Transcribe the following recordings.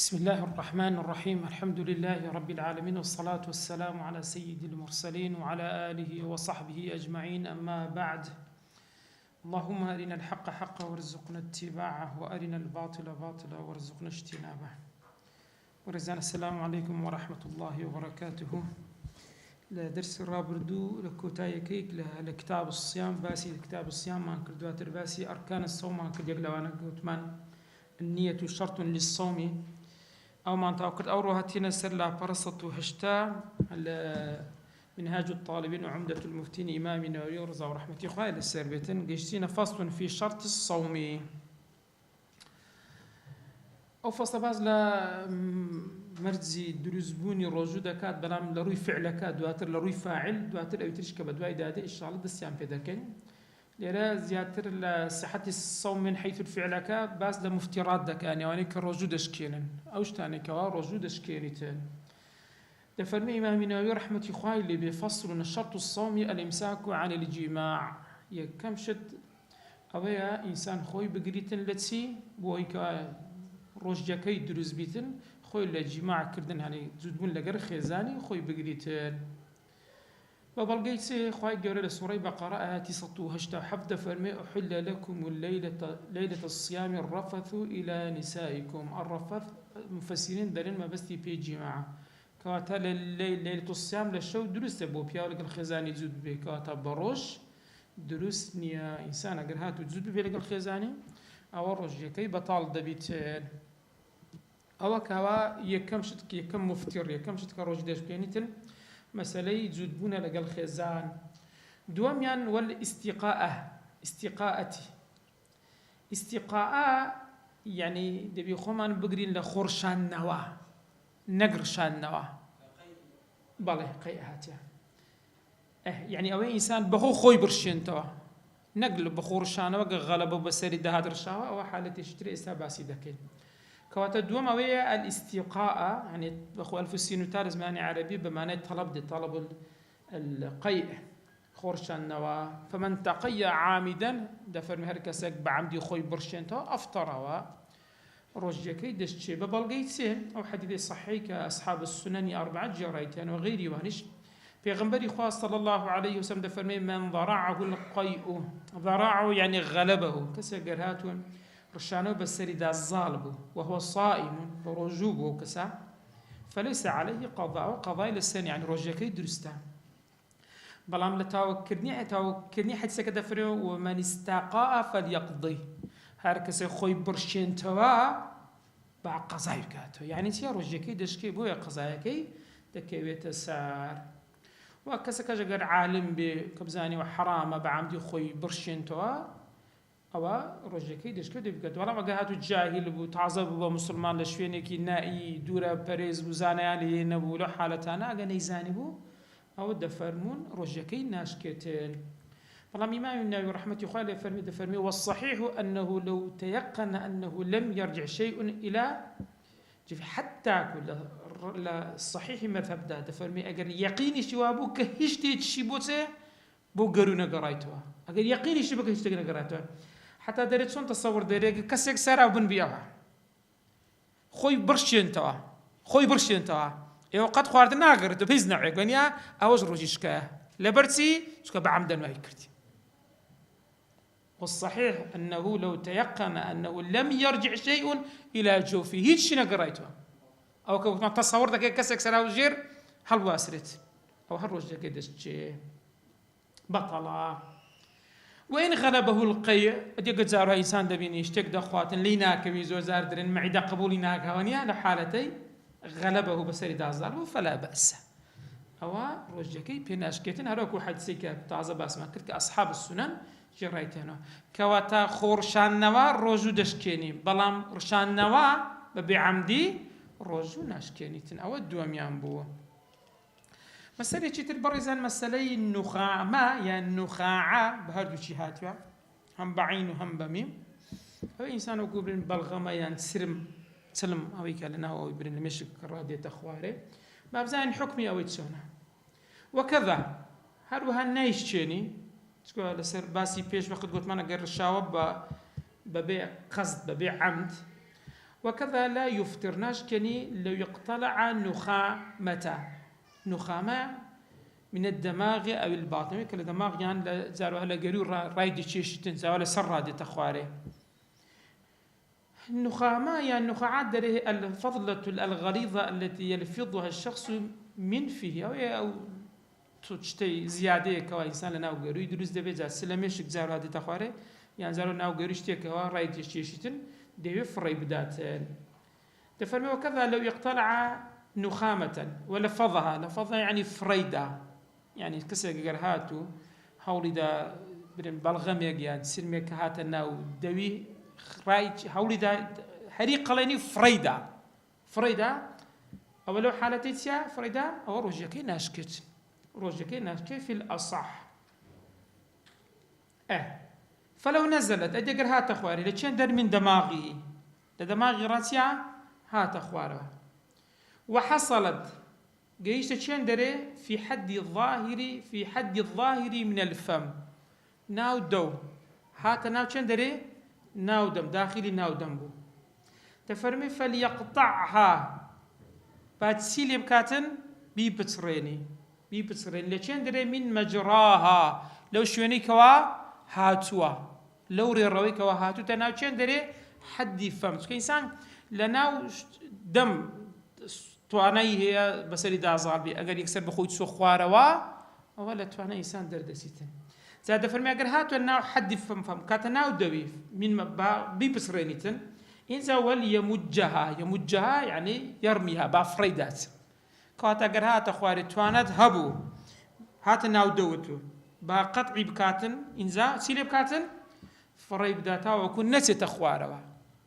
بسم الله الرحمن الرحيم. الحمد لله رب العالمين، والصلاة والسلام على سيد المرسلين وعلى آله وصحبه أجمعين، أما بعد. اللهم أرنا الحق حقا وارزقنا اتباعه، وأرنا الباطل باطلا وارزقنا اجتنابه. ورزانا السلام عليكم ورحمة الله وبركاته. لدرس الرابردو لكوتايا كيك لكتاب الصيام باسي كتاب الصيام ما كردوات باسي أركان الصوم ما كرد يقلوانا قوتمان النية شرط للصوم أو ما نتوكد أو روهاتينا سر برصة هشتا منهاج الطالبين وعمدة المفتين إمامنا ويرزا ورحمة إخوائي للسربيتين قيشتين فصل في شرط الصوم أو فصل باز لا مرزي دروزبوني روجو دكات بلام لروي فعلك دواتر لروي فاعل دواتر أو ترشك بدواي دادة إن شاء الله دستيان في ذاكين لرا زيادة لصحة الصوم من حيث الفعلك باز لمفترات دكان يعني كروجو دشكينن أوش تاني كوا روجو دشكينتين دفرمي إمامنا رحمة إخوائي اللي بفصل الشرط الصومي الإمساك عن الجماع يكم شد أويا إنسان خوي بقريتن لتسي بويكا روجكي دروز بيتن خوي لجماع كردن يعني زودبون لقر خيزاني خوي بقريتن وبلغيتي خواهي قولي لسوري بقرة آتي سطو هشتا حفظ فرمي أحل لكم ليلة الصيام الرفث إلى نسائكم. الرفث مفسرين دارين ما بستي في جماعة كواتا ليلة الصيام للشو دروس بو بياولك الخزاني زود بي كواتا بروش دروس نيا إنسان أقر هاتو زود بي لك الخزاني أو الرجي كي بطال دبيتين أو كوا يكم مفتر يكم شتك روج ديش بيانيتن مسألة زودبونا لقل خزان دواميان استقاءة يعني دبي خمان بقرين لخورشان نوا نقرشان نوا بالله قيئاتها يعني أوي إنسان بخو خوي برشين توا نقل بخورشان وقا غلبه بسري دهاد رشاوة أو حالة يشتري إساباسي دكين كواتا دوام أوي الاستقاء يعني بخو ألف السينوتار زماني عربي بمعنى طلب القيء خورشان نوا فمن تقي عامدا دفر مهركسك بعمدي خوي برشين توا أفطر رجكي دشتشي ببلغيت سين أو حديث صحيح كأصحاب السنن 4 جريتان وغيري وانش في غنبري خاص صلى الله عليه وسلم دفر من ضرعه القيء ضرعه يعني غلبه كسجرهاتون رشانو بسري دا الظالب وهو صائم برجوبه كسا فليس عليه قضاء للسن يعني رجكي درستا بلام لتاوكرني حد سكت فريو ومن استقاء فليقضي هركس خوي برشين توا باع قضاء كاتو يعني تي رجكي دشكي بويا قضايكي دكيويت سار وكسا كجر عالم بكبزاني وحرامه بعمدي خوي برشين توا أو رجكي دش كده بقد ولا ما جهاتو جاهل بتعذب بمسلمان لشوينك نائي دورة بريز بزانة يعني نبولو حالتنا أجا نيزانبو أو دفرمون رجكي ناشكتين فالله إمام النووي رحمة الله فرمي والصحيح أنه لو تيقن أنه لم يرجع شيء إلى حتى كل الصحيح مذهب ده دفرمي أجر يقيني شوابو كهشتي تشيبوته بو قرونا قرايتوا أجر يقيني شبك هشتي قرايتوا حتى دريت شون تصور دريك كسيك سارة وبن بيها خوي برشين توا يو قد خوارد ناقر تبيز نعيق ونيا أوج روجيشكا لبرتي شكا بعمدا ما يكرتي والصحيح أنه لو تيقن أنه لم يرجع شيء إلى جوفه هيتش نقريته أو كما تصور ذاك كسيك سارة وجير هل واسرت أو هل روجا كدش بطلا وين غلبه القيء أديك زارها إنسان دبيني يشتك دخوات ليناك بيزو زار درين معدة قبولي ناك هونيا لحالتي غلبه بسري دازار فلا بأس أو رجكي بيناشكتين هروك واحد سيكا تعزب اسمه كرك أصحاب السنن جريتينه كواتا خورشان نوا روجو دشكيني بلام رشان نوا ببعمدي روجو ناشكينيتن أو الدواميان بو مسألة تشتر برزان مسألة النخاع ما يعني النخاعة بهردو شي هاتوا هم بعين وهم بميم هو إنسان وقبل بلغمة يعني سلم أوي كالنا هو يبرن المشك رادية أخواري ما بزين حكمي أوي تسونا وكذا هروها نايش تشيني تقول لسر باسي بيش وقت قلت ما نقر الشاوب ببيع قصد ببيع عمد وكذا لا يفطر ناشكني لو يقتلع نخامة من الدماغ أو الباطن كل دماغ يعني زارو هلا جرير رايد تشيشتن زاولا سرادة تخواره النخامة يعني النخاعات دره الفضلة الغليظة التي يلفظها الشخص من فيه أو تشتي زيادة كوا إنسان لنا وجري يدرس دبي سلمش زارو هذه تخواره يعني زارو ناو جري شتي كوا رايد تشيشتن دبي فري بدات تفرمي وكذا لو يقتلع نخامة ولفظها يعني فريدة يعني كسر جرهاتو هولي دا برين بلغم يعني سلمك هاتنا ودوي رايج هولي دا حريق قلني فريدة أولو حالتي فريدة أو روجكي ناشكت في الأصح فلو نزلت أدي جرهات أخواري لتشين در من دماغي لدماغي راسيا هات أخواره وحصلت جيش تشندري في حد الظاهر من الفم ناو دو هات ناو تشندري ناو دم داخلي ناو دمبو تفرمي فليقطعها بعد سيلي بكاتن بيبتريني لتشندري من مجراها لو شويني كوا هاتوا لو ريروي كوا هاتوا تناو تشندري حد فم كإنسان لناو دم توانای هي بسری دازار بی اگر یکسر بخوید سو خواروا اولا توانای انسان دردسیتن زاد فرمی اگر هاتو ناو حد فم كاتناو دوي من بيبسرينيتن إنزا يمجها يعني يرميها بافريدات كات اگر هات خواري توانت هبو هات ناو دوتو با قطعي بكاتن إنزا سيلي بكاتن فريب داتا وكون نسيت خواروا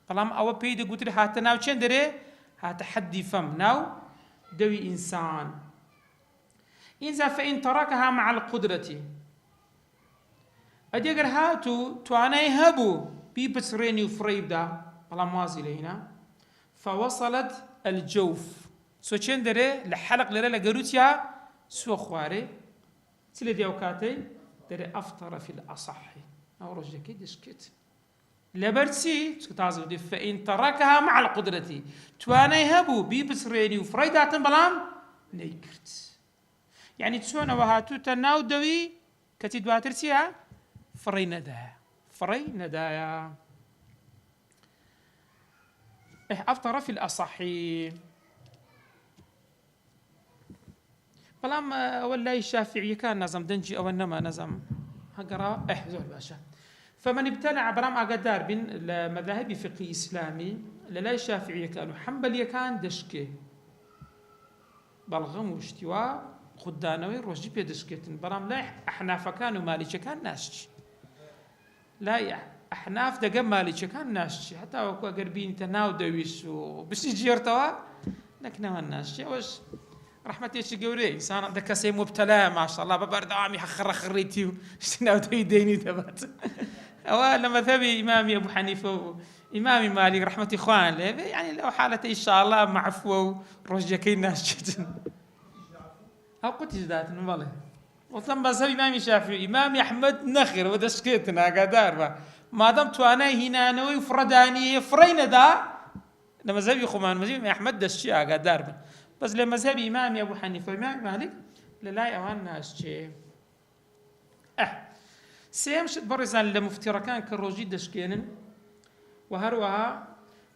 قلام او بيد قلت هات ناو چندري هات حدي فم ناو دوي إنسان إنزا فإن تركها مع القدرة أديقر هاتو تواني هبو بيبسريني وفريبدا بلا موازي لهنا فوصلت الجوف سو چندري لحلق لرلا قروتيا سو خواري تلي ديوكاتي دري أفطر في الأصح أو رجكي دشكت لبرتسي تازو دي فإن تركها مع القدرة تواني هبو بيبسريني وفريدات بلام نيكرت يعني تسونا وهاتو تناو دوي كتي دواترتيها فري ندايا أفطر في الأصح بلام ولا الشافعي كان نظم دنجي أو إنما نظم هقرا زول باشا فمن ابتلع برام أقدار بين المذاهب فقهي إسلامي لا الشافعية كانوا حنبلية كان دشكي بلغم واشتواء خدانوي روجي بيدشكتن برام لا أحناف كانوا مالكي كان ناشي لا أحناف دقا مالكي كان ناشي حتى وكو قربين تناو دويش وبس يجيرتوا لكن ناشي وش رحمتي شي قوري إنسان دكا سي مبتلى ما شاء الله ببردامي حخر خريتي وشتناو ديني تبات أولا مذهبي إمامي أبو حنيفة وإمامي مالك رحمة إخوان له يعني لو حالتي إن شاء الله معفو رجكي ناس جدا أو قلت جدات والله وثم مذهب إمامي الشافعي إمامي أحمد نخر ودشكيتنا قدار ما دام تواناي هنا نوي فرداني فرينا دا لمذهبي خمان مذهبي أحمد دشي قدار بس لمذهب إمامي أبو حنيفة وإمامي مالك لا أوان ناس شيء سيمشي برزان لمفتركان كالروجي دشكينن وهروها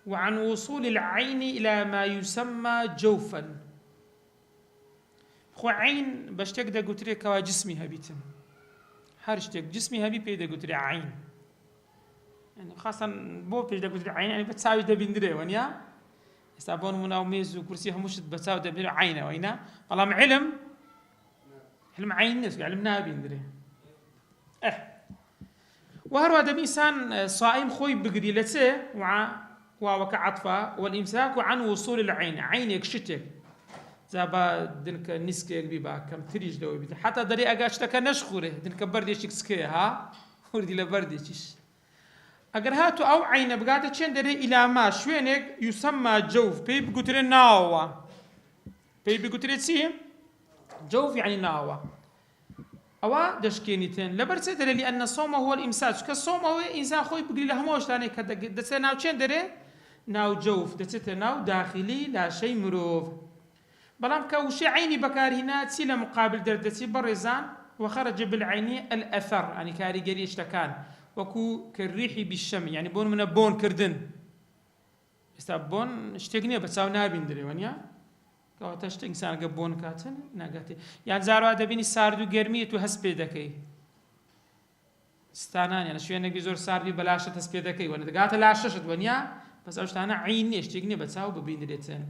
وعن وصول العين إلى ما يسمى جوفا خو عين بشتك دا قتري كوا جسمي هبيتن هرشتك جسمي هبي بيدا قتري عين يعني خاصة بو بيدا قتري عين يعني بتساوي دا بندري ونيا يستعبون منا وميز وكرسي هموش بتساوي دا بندري عينه وينا والله علم عين نسو علمناها بندري وهروا دم إنسان صائم خوي بقدي لتسه وكعطفة والإمساك عن وصول العين عينك شتك زابا دنك نسكي بيبا كم تريج دوي بيت حتى دري أجاشتك نشخوره دنك برديشك سكي ها وردي لبرديش أجر هاتو أو عين بقاعدة تشين دري إلى ما شوينك يسمى جوف بيب قتر ناوا بيب قتر تسي جوف يعني ناوا أوا دشكينيتين لبرسة لأن الصوم هو الإمساك كالصوم هو إنسان خوي بقول له موش تاني كده دسنا وشين دري ناو جوف دەچێتە ناو داخلی لاشەی مرۆڤ. بەڵام کە وشەی عینی بەکارهێنا چی لە مقابل دەردەچی بەڕێزان وەخەرەجە بالعینی ئەلئەثەر ئەنی کاریگەری شتەکان وەکو کەریحی بیشەم یعنی بۆن منە بۆن کردن. ئێستا بۆن شتێک نییە بە چاو نابیندرێ وەنیا کەواتە شتێک ئینسانگە بۆن کاتن ناگاتێ یان جاروا دەبینی سارد و گەرمیە تو هەست پێ دەکەی ستانان لە شوێنێکی زۆر ساردی بە لاشت هەست پێ دەکەی وەنە دەگاتە لاشەشت وەنیا بەس ئەو شتانە عین نییە شتێک نییە بە چاو ببیندرێتن.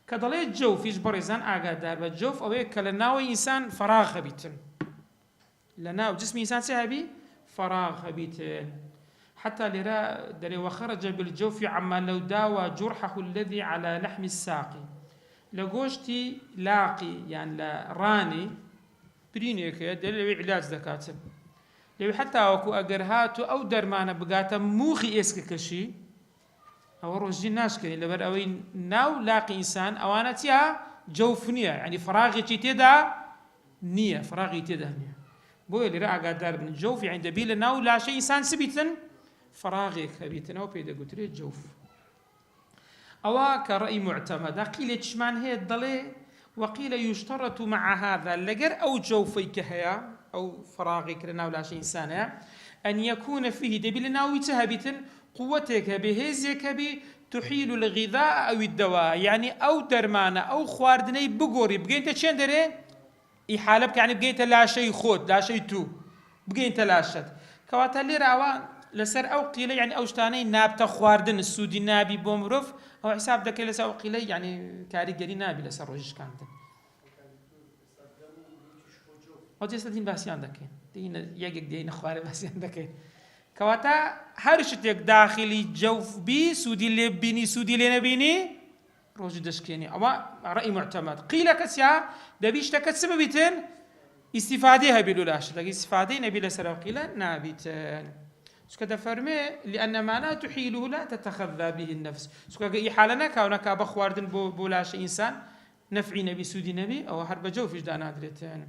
کە دەڵێت جەوفیش بەڕێزان ئاگادار بە جەوف ئەوەیە کە لە ناوەی ئینسان فەراغ هەبیتن لە ناو جسمی ئینسان چه هەبی فەراغ هەبیتن. حتى لرا دري وخرج بالجوف عما لو داوى جرحه الذي على لحم الساقي لقوشتي لاقي يعني لراني برينيك دلوي علاج ذكاتن لو حتى وكو اقرهاتو او درمانا بقاتا موخي اسك كشي او روجي ناس كني لبر اوين ناو لاقي انسان اوانا تيها جوفنيه يعني فراغي تيدا نيه فراغي تيدا نيه بوي اللي راه قادر من الجوف يعني دبيل ناو لا شيء انسان سبيتن فراغي خبيتن او بيدا قلت لي الجوف أو كرأي معتمد قيل تشمان هي الضلي وقيل يشترط مع هذا لجر أو جوفي كهيا أو فراغي كرنا ولا شيء إنسان أن يكون فيه دبيل ناوي تهبت قوتك بهزك بي تحيل الغذاء أو الدواء يعني أو درمانة أو خواردني بقوري بقيت تشين دري إحالبك يعني بقيت لا شيء خود لا شيء تو بقيت لا شد كواتلي راوا لسر أو قيل يعني أو شتاني نابت خواردن السودي نابي بومروف أو حساب دك لسر أو قيل يعني كاري قري نابي لسر روجش كانت أو تستدين باسيان دكين دين يجيك دين خواري باسيان دكين كواتا هرشتك داخلي جوف بي سودي اللي بيني سودي اللي نبيني روج دشكيني أما رأي معتمد قيل كسيا دبيش تكسب بيتن استفادة بلولاش لكن استفادة نبي لسر أو قيل نابيتن سكذا فرمي لأن ما لا تحيله لا تتخذى به النفس سكذا إحالنا كونك بخواردن بولاش إنسان نفعي نبي سودي نبي أو هرب جوفش دانا دريتين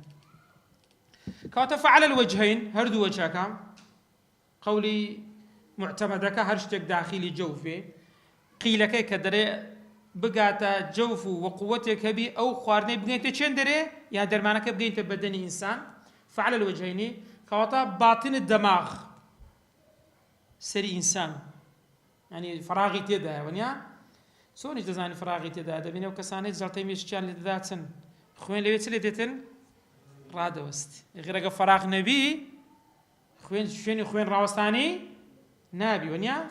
كواتف على الوجهين هردو وجهك قولي معتمدك هرشتك داخلي جوفي قيل كي كدري بقاتا جوف وقوتك بي أو خواردني بقيت تشندري يا درمانك بقيت بدني إنسان فعلى الوجهين كواتا باطن الدماغ سري إنسان يعني فراغي تدا ونيا سوني تزاني فراغي تدا دبينه وكساني زلطي ميشتيان لذاتن خوين لويت لديتن رادوست غير فراغ نبي خوين شنو خوين راوستاني نابي ونيا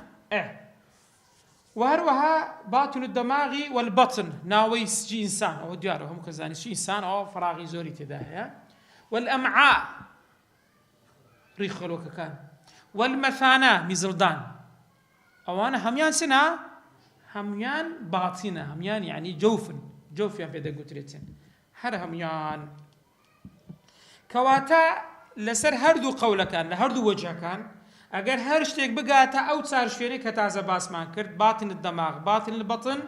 وهروها باطن الدماغ والبطن ناوي شي انسان او دياره هم كزاني شي انسان او فراغي زوري تدا والامعاء ريخلو كان والمثانة مزردان أوانا هميان سنا هميان باطنة هميان يعني جوف يعني بيدا قترتين هر هميان كواتا لسر هردو قولة كان لهردو وجه كان أجر هرشتك بقاتا أو تصار شويني كتازة باسمان كرت باطن الدماغ باطن البطن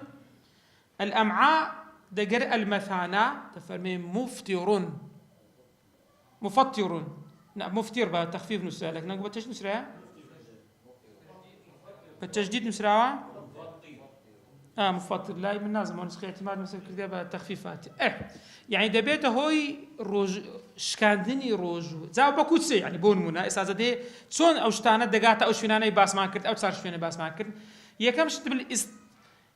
الأمعاء دقر المثانة تفرمي مفطر نعم مفتير بقى تخفيف نسرة لكن نقول بتش نسرة بالتجديد نسرة مفطر لا من لازم ونسخة اعتماد مثل كذا بتخفيفات يعني دبيته هوي روج شكاندني روج زاو بكوتسي يعني بون منا إسازة دي شون أو شتانة دقاتا أو شفنانة باس ما كرت أو تصار شفنانة باس ما كرت يكمل شت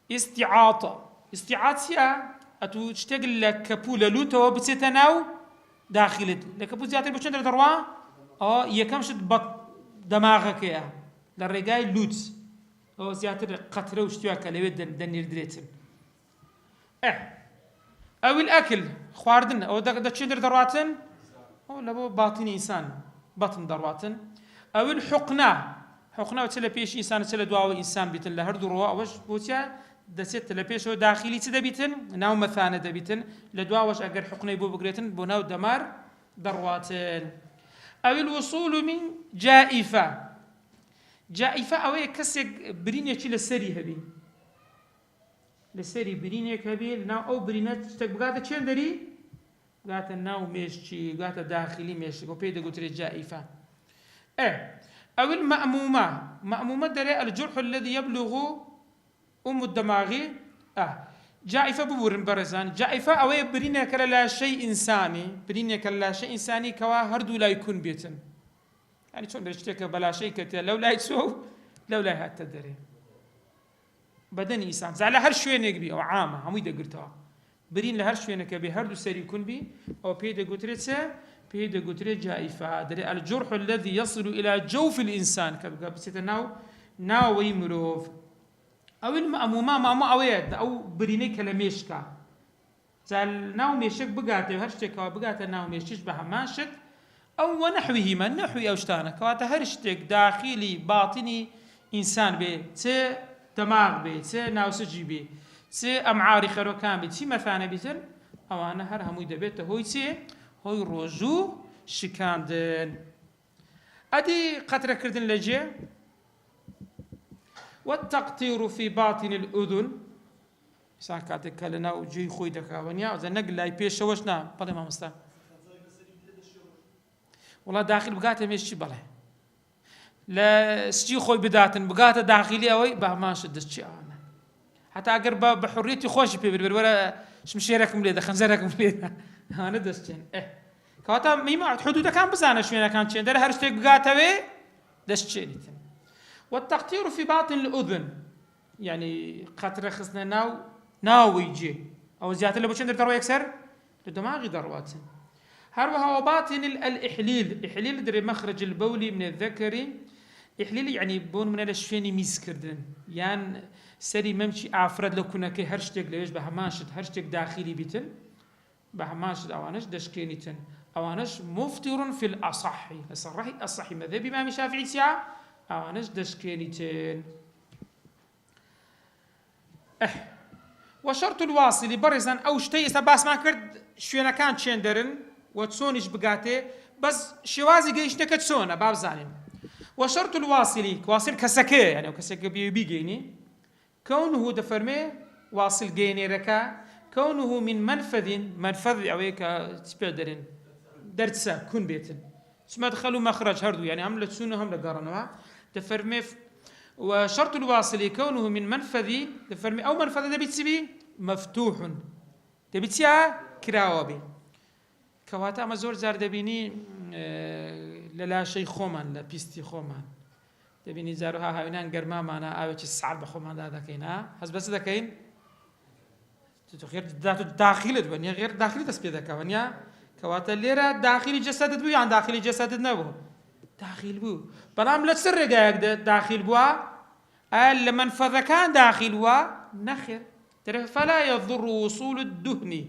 بالاستعاطة استعاطة أتو تشتغل لك بولا لوتو بتستناو داخلت لك بو زياتر بچن در دروا يكم شد بط دماغك يا للرجاي لوت او زياتر قطره وشتيا كلوي دنير دريتن او الاكل خواردن او دچن در درواتن او لبو باطن انسان بطن درواتن او الحقنه وتلا بيش انسان تلا دواو انسان بيتن لهر دروا واش بوتيا دست لبيشو داخلي تدبيتن ناو مثانه دبيتن لدواوش اگر حقني بو بقريتن بناو دمار درواتن او الوصول من جائفه او كسك برينيتي لسري هبي لسري برينيك هبي ناو او برينات تبقى تشندري قالت ناو ميشي قالت داخلي ميشي وبيد قلت جائفه او المأمومه دري الجرح الذي يبلغ الدماغي جائفة ببورن برزان جائفة أوي برينك لا شيء إنساني برينك لا شيء إنساني كوا هردو لا يكون بيتن يعني شون درشتك بلا شيء كتير لو لا يسوي لو لا هتدري بدن إنسان زعل هر شوية نقبي أو عامة هم يدقرتها برين لهر شوية نكبي هردو سري يكون بي أو بيدا قترت جائفة دري الجرح الذي يصل إلى جوف الإنسان كبقى بسيطة ناو ويمروف أو ما أويد أو بريني كلاميشكا زال ناو ميشك بقاته وهرشتك وبقاته ناو ميشش بها ماشت أو ونحوهما نحوي أوشتانا كواتا هرشتك داخلي باطني إنسان بي تي دماغ بي تي ناو سجي بي تي أمعاري خروكان بي تي مثانة بيتن أو أنا هر هموي دبيته هوي تي هوي روزو شكاندن أدي قطرة كردن لجي والتقطير في باطن الأذن ساكاتك لنا وجي خوي دكاونيا إذا نقل لاي بيش وشنا بله ما مستان والله داخل بقاته ماشي بله لا سجي خوي بداتن بقاته داخلي أوي بهماش دشي أنا حتى أقر بحريتي خوش بيبر ولا شمشيركم ليدا خنزركم ليدا أنا دشين كواتا ميما حدوده كان بزانا شوية كان شين ده هرشتك بقاته بي دشين والتقطير في باطن الأذن يعني قطرة خصنا ناو يجي أو زيادة اللي بوشندر دروا يكسر الدماغ دروات هروها وباطن الإحليل دري مخرج البولي من الذكر إحليل يعني بون من الأشفيني ميسكردن يعني سري ممشي أفرد لو كنا كي هرشتك ليش بهماشت هرشتك داخلي بيتن بهماشت أوانش دشكينيتن أوانش مفطر في الأصحي الصحي مذهب إمام الشافعي ساعة أوانش دشكينيتن وشرط الواصل برزن أو شتي سباس ما كرد شوينا كان شندرن وتسونيش بقاته بس شوازي جيش نكتسونا باب زانين وشرط الواصل واصل كسكه يعني كسكه بيجيني كونه دفرمي واصل جيني ركا كونه من منفذ أويك تبدرن درتسا كون بيتن اسمه دخلوا مخرج هردو يعني هم لتسونه هم لقرنوا دفرمي وشرط الواصل كونه من منفذ دفرمي أو منفذ دبيتسبي مفتوح دبيتسيا كراوبي كواتا ما زور زار دبيني لا شيء خومان لا بيستي خومان دبيني زارها هاوينان قرما معنا أوش السعر بخومان هذا كينا حس بس ذا كين غير ذات داخلي دبني غير داخلي تسبي ذا كونيا كواتا ليرة داخلي جسد بو عن داخلي جسد نبو داخل بو برام لا تسر جاك داخل بوا لما منفذ كان داخل بوا نخر فلا يضر وصول الدهن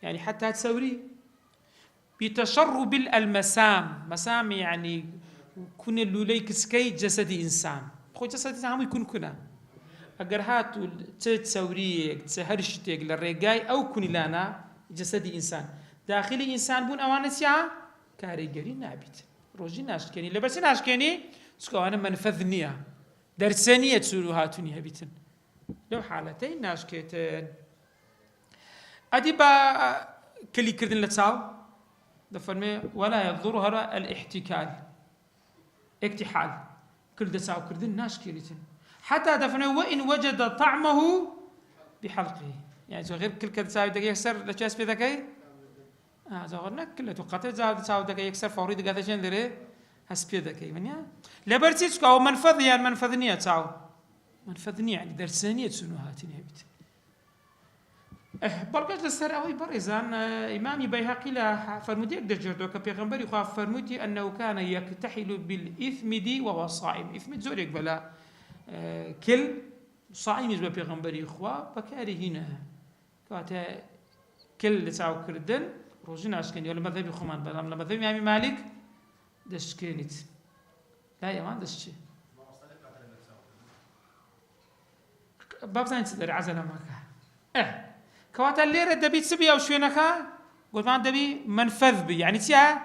يعني حتى تسوري بتشرب المسام يعني كن اللوليك سكي جسد إنسان خو جسد إنسان يكون كنا أجر هاتو تسوري تسهرشتك للرجاي أو كن لنا جسد إنسان داخلي إنسان بون أوانسيا كاريجري نابت روجي ناشكني لبس ناشكني سكو أنا منفذنيا درسانية تسولو هاتوني هبيتن لو حالتين ناشكتين أدي با كلي كردن لتساو دفرمي ولا يضرها اكتحال كل دساو كردن ناشكيلتن حتى دفرمي وإن وجد طعمه بحلقه يعني غير كل كدساو دقي يكسر لجاس في ذكي زغرنا كله تقطع زاد ساو دقي يكسر فوري دقي ذا جندري هسبي ذكي منيا لبرتيسكو أو منفذ يعني منفذنية تساو منفذنية يعني درسانية سنو هاتيني هبت بلغت لسر أوي برزان إمامي بيهقي له فرمودي أقدر جردو كبيغمبري خاف فرمودي أنه كان يكتحل بالإثمد وهو صائم إثمد زوريك بلا كل صائم يجب بيغمبري خوا بكاري هنا كواتا كل لتاو كردن روجنا أشكني ولا مذهبي خمان بلا لما مذهبي إمامي مالك دشكينيت لا يا مان دشي باب زين تدري عزنا ماك كواتا الليرة دبي تسبي أو شوينكا قلت ما دبي منفذ بي يعني تيا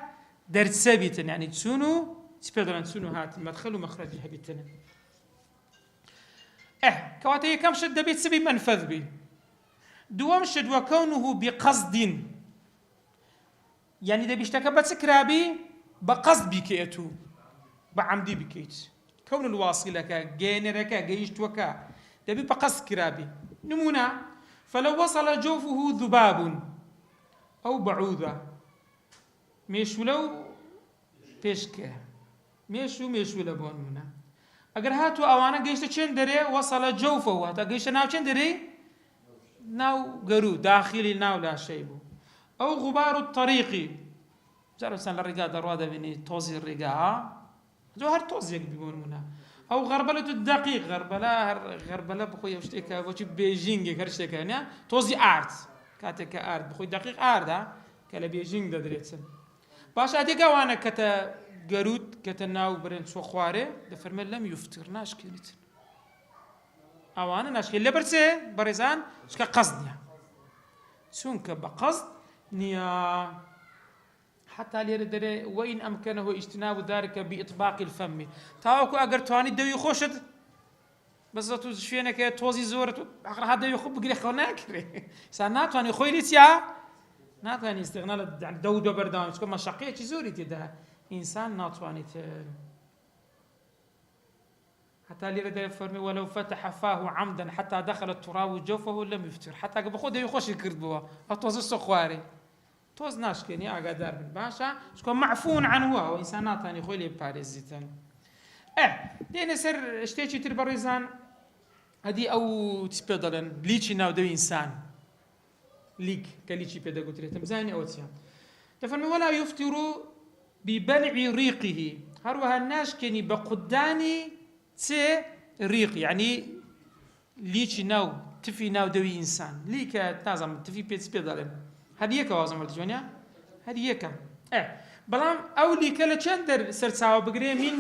درت سبيتن يعني تسونو تبدلن تسونو هات مدخل ومخرج هبيتن كواتا كم شد دبي تسبي منفذ بي دوام شد وكونه بقصد يعني دبي اشتكى بتسكرابي بقصد بكيتو بعمدي بكيت كون الواصل لك جينرك جيشتوكا دبي بقص كرابي نمونة فلو وصل جوفه ذباب أو بعوضة ميشولو بيشكه ميشو لبون منا اگر هاتو اوانا گەیشتە چێن دەرێ وصل جوفه هاتا گەیشتە ناو چێن دەرێ ناو گەرو داخلی ناو لاشەی بوو ئەو غبار الطريقي جارسان لە ڕێگا دەڕوا دەبینی تۆزی ڕێگا جو هەر تۆزێک ببوون منا ئەو غەربەلە دقیق غەربەلە بخۆی ئەو شتێکە بۆچی بێژینگێک هەر شتێکە نە تۆزی ئارد کاتێک کە ئارد بخۆی دقیق ئاردا کە لە بێژینگ دەدرێتن باش ئاتێک ئەوانە کەتە گەروت کەتە ناو برێن چۆ خوارێ دەفەرمێت لەم یفتر ناشکێنیتن ئەوانە ناشکێن لەبەر چێ بەڕێزان چکە قەزد نییە چونکە بە قەزد نییە حتى لێرە دەرێ وەئین ئەمکەنەهو ئیجتناب ذلك بإطباق الفم تاوەکو ئەگەر توانی دەوی خۆشت بەزە تو شوێنێکە تۆزی زۆرت ئەقرها دەوی خۆ بگرێ خەو ناکرێ سا ناتوانێ خۆی لیتیا ناتوانێ استغنا لە دەو دۆ بەردەوام چکە مەشەقەیەکی زۆری تێدا ئینسان ناتوانێت حتى لێرە دەرێ فەرمی ولو فتح فاه عمدا حتى دخل التراب جوفه لم يفطر حتى کە بەخۆ دەوی خۆشی کردبووە ئەو تۆزە سۆ خوارێ تۆز ناشکێنی ئاگادار بن باشە چکە معفون عنوە و ئینسان ناتوانێ خۆی لێ بپارێزیتن دێنە سەر شتێکی تر بەڕێزان هەدی ئەو چ پێ دەڵێن لیچی ناودەوی ئینسان لیک کە لیچی پێ دەگوترێتم بزانانی ئەوە چیە دەفەرمێ ولا يفطر ببلع ريقه هەروەها ناشکێنی بە قودانی چێ ریق یعنی لیچی ناو تفی ناودەوی ئینسان لیکە نازانم تفی پێ دەڵێن هەر یەکە وازم وەرجوانیا هەر یەکە بەڵام ئەو لیکە لە چەند سەرچاوە بگرێ من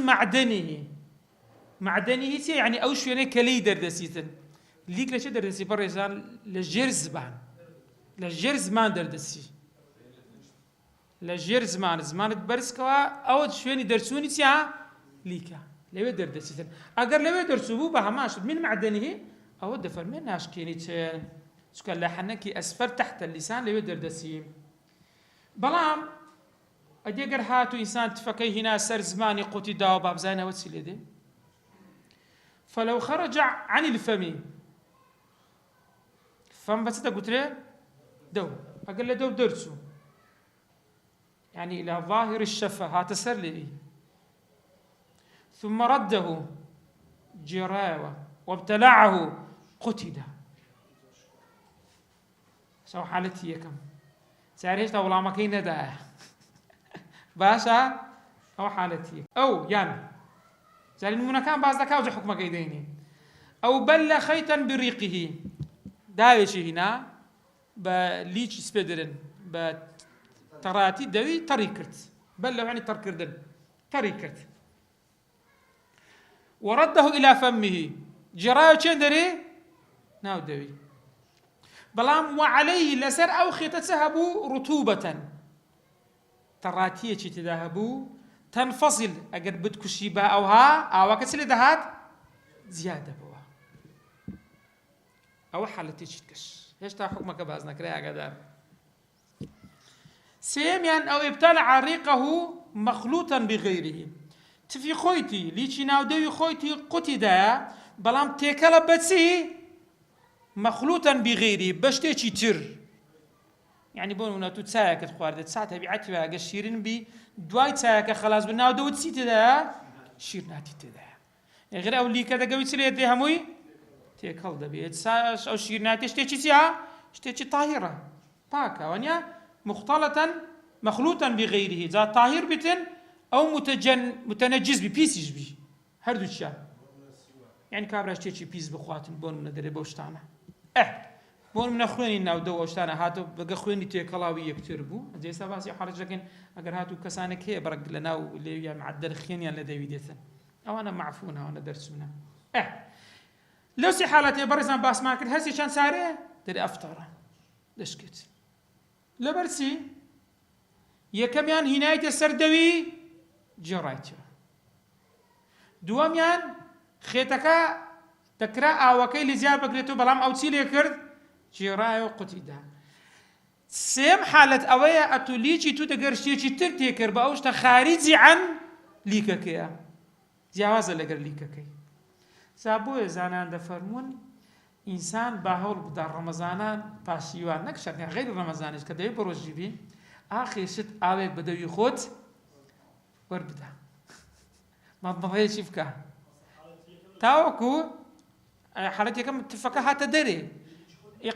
معدەنیهی چێ یعنی ئەو شوێنەی کە لی دەردەسیتن لیک لە چێ دەردەسی بەڕێزان لە ژێر زبان لە ژێر زمان دەردەسی لە ژێر زمانت بەرزکەوە ئەوە شوێنی دەرچوونی چیا لیکە لەوێ دەردەسیتن ئەگەر لەوێ دەرچوو بوو بە هەماشت من معدەنیهی ئەوە دەفەرمێ ناشکێنی چێن چکە لە حەنەکی ئەسفەر تحت اللسان لەوێ دەردەسی بەڵام ئەگەر هاتو ئینسان تفەکەی هینا سەر زمانی قوتی داوە با بزانەوە چی لێ دێ فلو خرج عن الفم فم بەچ دەگوترێ دەو ئەگەر لە دەو دەرچوو يعني إلى ظاهر الشفة هات سر لي ثم رده جراوة وابتلعه قتد سو حالتي كم سعريش والله ما كاين دا باشا او حالتي او يعني زال المنا كان باز دكاو حكمه كيديني او بل خيطا بريقه داويشي هنا بليش سبيدرن تراتي دوي طريقت بل يعني تركردن طريقت ورده الى فمه جراو چندري ناو دوي بلام وعليه لسر او خيتتهبو رطوبة تراتيه چي تذهبو تنفصل اگر بدكشي با اوها او كسل دهات زياده بوا او حالتي چتكش هيش تا حكمك بازنا كريا قدر سيميان او ابتلع ريقه مخلوطا بغيره تفي خويتي ليشي ناودوي خويتي قتدا بلام تيكلا بتسي مخلوطا بغيره بشتي تر يعني بون تو تساك تخوارد ساعتها بيعتبها قشيرين بي دواي تساك خلاص بناودو تسي تدا شيرناتي تدا غير او لي كذا قوي تسري يدي هموي تيكل دبي تساش او شيرناتي شتي تسيا شتي طاهره باكا ونيا مخلوطا بغيره ذات طاهر بتن او متنجس ببيسيش بي هردو تشا يعني كابراش تيجي بيس بخواتن بون من دري بوشتانا بون من اخواني ناو دو وشتانا هاتو بقى اخواني تيكلاوي يكتربو زي سباسي حرج لكن اگر هاتو كسانك هي برق لناو اللي يعني معدل خيانيا لدي ويديتن او انا معفونه وانا درسونا لو سي حالتي برزان باس ماكر هسي كان ساري دري افطره لشكت لبرسي يكميان هناية السردوي جرايتو دواميان خيتكا تكرا اوكي لزياب بكريتو بلام او تسيلي كرد جرايو قتيدا سيم حالة اويا اتوليجي تو دقرشتيجي ترتيكر باوشتا خارجي عن ليكاكيا جوازا لقر ليكاكي سابو زانان دفرمون ئینسان با هەوڵ بدا ڕەمەزانان پاشیوان نەک شەرنە غەیری ڕەمەزانیش کە دەوێت بە ڕۆژیبی ئاخێشت ئاوێک بە دەوی خۆت وەربدا مەڵمەڵەیەکی بکە تاوەکو حالەت یەکەم تفەکە هاتە دەرێ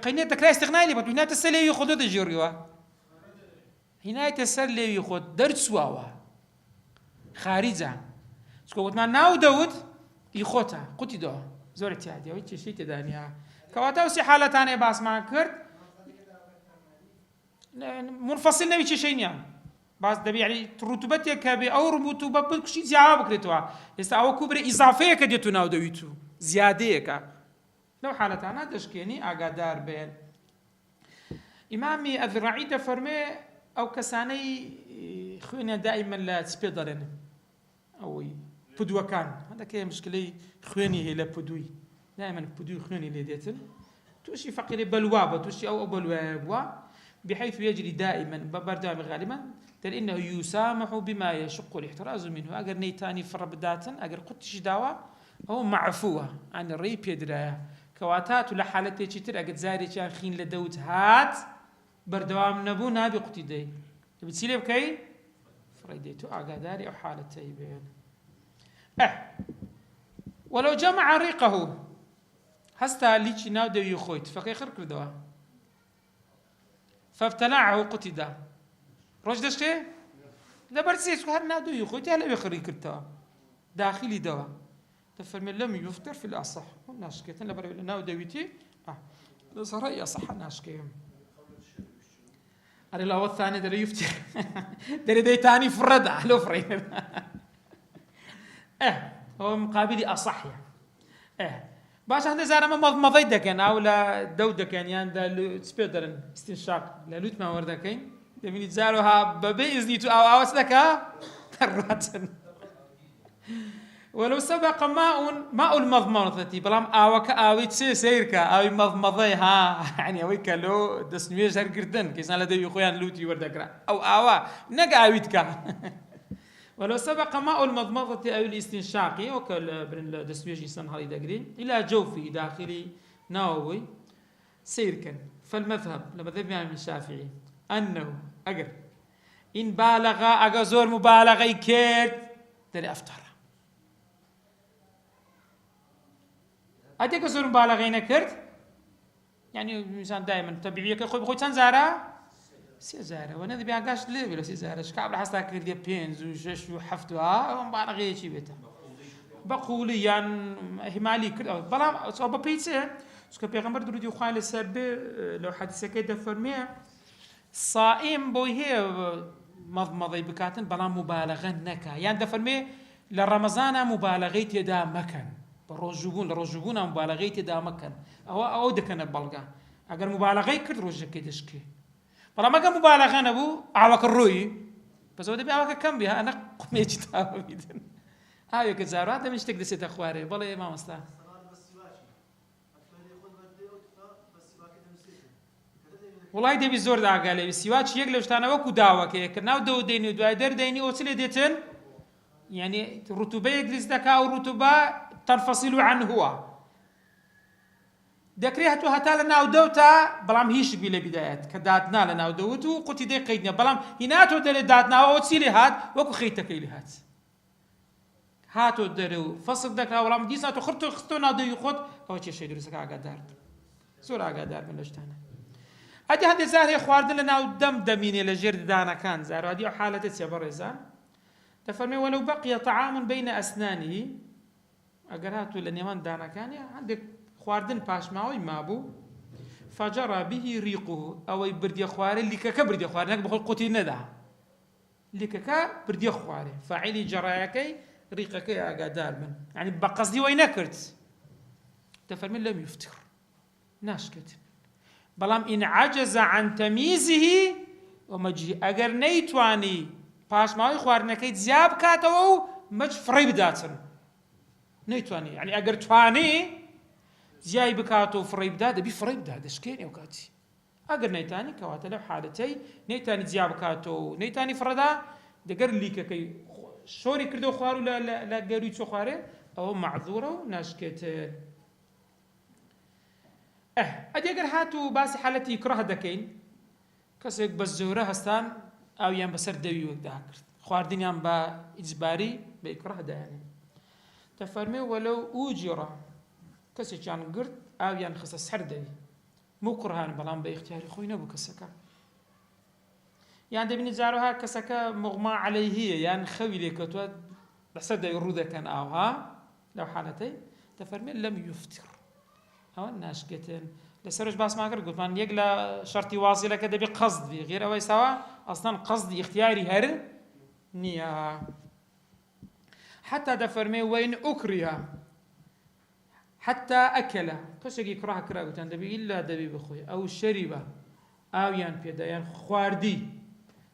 قەینێت دەکرا ئیستیغنای لێ بە هیناتە سەر لێوی خۆت دەژێڕیوە هینایەتە سەر لێوی خۆت دەرچووەوە خاریجە چکە وتمان ناو دەوت ئی خۆتە قوتی دەوە زۆر تیادیەوەی کێشەی تێدانیا کەواتە وسی حالەتانەیە باسمان کرد منفەسیل نەوی کێشەی نییە باس دەبێ یعنی ڕوتوبەتێک کە بێ ئەو ڕوتوبەت بکوشی جیاوا بکرێتەوە ئێستا ئەوە کوبرێ ئیزافەیە کە دێت و ناو دەویت و زیادەیەکە لەو حالەتانە دەشکێنی ئاگادار بێن ئیمامی ئەذڕاعی دەفەرمێ ئەو کەسانەی خوێنە دائیمەن لە چپێ دەڵێن ئەوەی پودوەکان هەندێک مشکلەی خوێنی هەیە لە پودووی دائیمەن پودووی خوێنی لێ دێتن تووشی فەقیری بەلوا بە تووشی ئەو بەلوایە بووە بحيث يجري دائما ببردام غالبا تل انه يسامح بما يشق الاحتراز منه اگر نيتاني فربداتن اگر قدش داوا هو معفوه عن الري بيدرا كواتات لحالتي تشتر اگر زاري كان خين لدوت هات بردوام نبو نابي قتيدي بتسيلي بكاي فريديتو اقاداري او حالتي بين ولو جمع ريقه هستا ليش ناو دو يخويت فكي خرك دوا فابتلعه قتدا روش دشكي دبرسيس هر ناو دو يخويت هلا بيخري كرتا داخلي دوا تفرمي لم يفطر في الاصح ناشكيتن لبر ناو دويتي صار يا صح ناشكي على الاول الثاني ده يفتي ده ثاني فرد على فريد هو مقابلي اصح يعني باش هذا زار ما مضي دكان او لا دو دكان يعني سبيدرن استنشاق لا لوت ما وردا كاين دمين زاروها باذني تو او اسلكها كراتن ولو سبق ماء المضمضة بلام اوك اوي سيركا اوي مضمضي ها يعني اوي كلو دسنوي جر قردن كيسان لدي خويان لوتي وردا كرا او اوا نق اويتكا ولو سبق ماء المضمضة أو الاستنشاق وكل برن دسويج إنسان هذه دقري إلى جوفي داخلي نووي سيركن فالمذهب لمذهب الإمام الشافعي أنه أجر إن بالغ أجزور مبالغة كير تري أفطر أديك زور مبالغة نكرت يعني إنسان دائما طبيعي كخوي تنزارا سيزارة وانا ذي بيعقاش ليه ولا سيزارة شكاب لحظة كردي بينز وشش وحفتها مبالغة شيء بيته بقولي يعني همالي كده بلا صوب بيتسه سك بيغمبر درودي وخال السرب لو حدث كده فرميه صائم بويه مضمضي بكاتن بلا مبالغة نكا يعني ده فرميه لرمضان مبالغة يدا مكان لرجبون مبالغة يدا مكان أو ده كان البلغة أجر مبالغة كرد رجع كدشكي فلا ما كان مبالغة نبو عواك الروي بس هو ده عواك كم بها أنا قميت تاويدن هاي كزارو هذا مش تقدر تخواري بالله ما مستا والله ده بزور ده قالي السواج يقلش تانا وكو داوا كنا ودو ديني ودو در ديني وصل ديتن يعني رطوبة يجلس دكا أو رطوبة تنفصل عنه هو دكريهتو هتا لنا ودوتا بلام هيش بلا بدايات كداتنا لنا ودوتو قلت دي قيدنا بلام هناتو دل داتنا وتسيلي هات وكو خيتك لي هاتو درو فصل دكرا ولام ديسا تو خرتو نادو يخوت هو شي شي درسك عقدار سور عقدار من لشتانا ادي هندي زاري خواردن لنا ودم دميني لجير دانا كان زارو ادي حالته سيبرزان تفرمي ولو بقي طعام بين اسنانه اقراتو لنيمان دانا كان عندك خواردن پاشماوی مابو فجرى به ريقه او بردي خواري لكك بردي خواري نك بخل قوتي ندا لكك بردي خواري فاعلي جرايكي ريقك يا قدار من يعني بقصدي وين كرت تفرمي لم يفطر ناشكت بلام ان عجز عن تمييزه ومجي اگر نيتواني پاشماوی خوارنكي زياب كاتو مج فري بداتن نيتواني يعني اگر تواني زياي بكاتو فريبدا دبي فريبدا دشكين اوقاتي اگر نيتاني كواتا لو حالتي نيتاني زيا بكاتو نيتاني فردا دقر ليك كي شوري كردو خوارو لا قالو خواري او معذوره ناشكت ئەگەر هاتوو باسی حالەتی ئیکراه دەکەین کەسێک بە زۆرە هەستان ئاویان بەسەر دەوی وەکدا کرد خواردنیان بە ئیجباری بە ئیکراه دایانێ دەفەرمێ وەلەو ئوجیڕە کەسێکیان گرت ئاویان خستە سەر دەوی مکرهان بەڵام بە ئیختیاری خۆی نەبوو کەسەکە یان دەبینی جارۆها کەسەکە مغما عەلەیهیە یان خەوی لێکەوتووە بەسەر دەوی ڕوو دەکەن ئاوها لەو حالەتەی دەفەرمێ لەم یوفتر ئەوە ناشکێتن لەسەرش باسمان کرد گوتمان یەک لە شەرتی وازیلەکە دەبێ قەزد بێ غێر ئەوەی ساوە ئەسڵان قەزدی ئیختیاری هەر نییە حتا دەفەرمێ وەئین ئوکریە حتا ئەکەلە کەسێکی کڕاه کرا گوتیان دەبێ ئیلا دەبێ بخۆی ئەو شەریبە ئاویان پێدا یان خواردی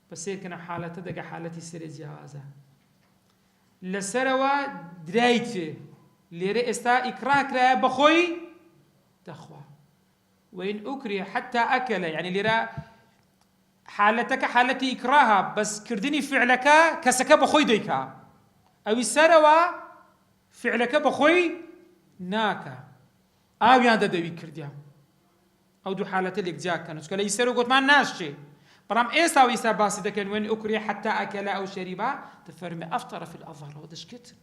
بەسێرکەنە حالەتە دەگە حالەتی سەرێ جیاوازە لەسەرەوە درایتێ لێرە ئێستا ئیکرا کرایە بەخۆی دەخوا وإن أكره حتى أكل يعني لرا حالتك حالتي إكراها بس كردني فعلك كسك بخوي ديكا أو السروا فعلك بخوي ناكا أو ياند دوي كرديا أو دو حالة لك جاك كانوا كلا يسروا قلت ما ناشي برام إيسا وإيسا باسي دكان وإن أكره حتى أكل أو شربا تفرمي أفطر في الأظهر ودشكت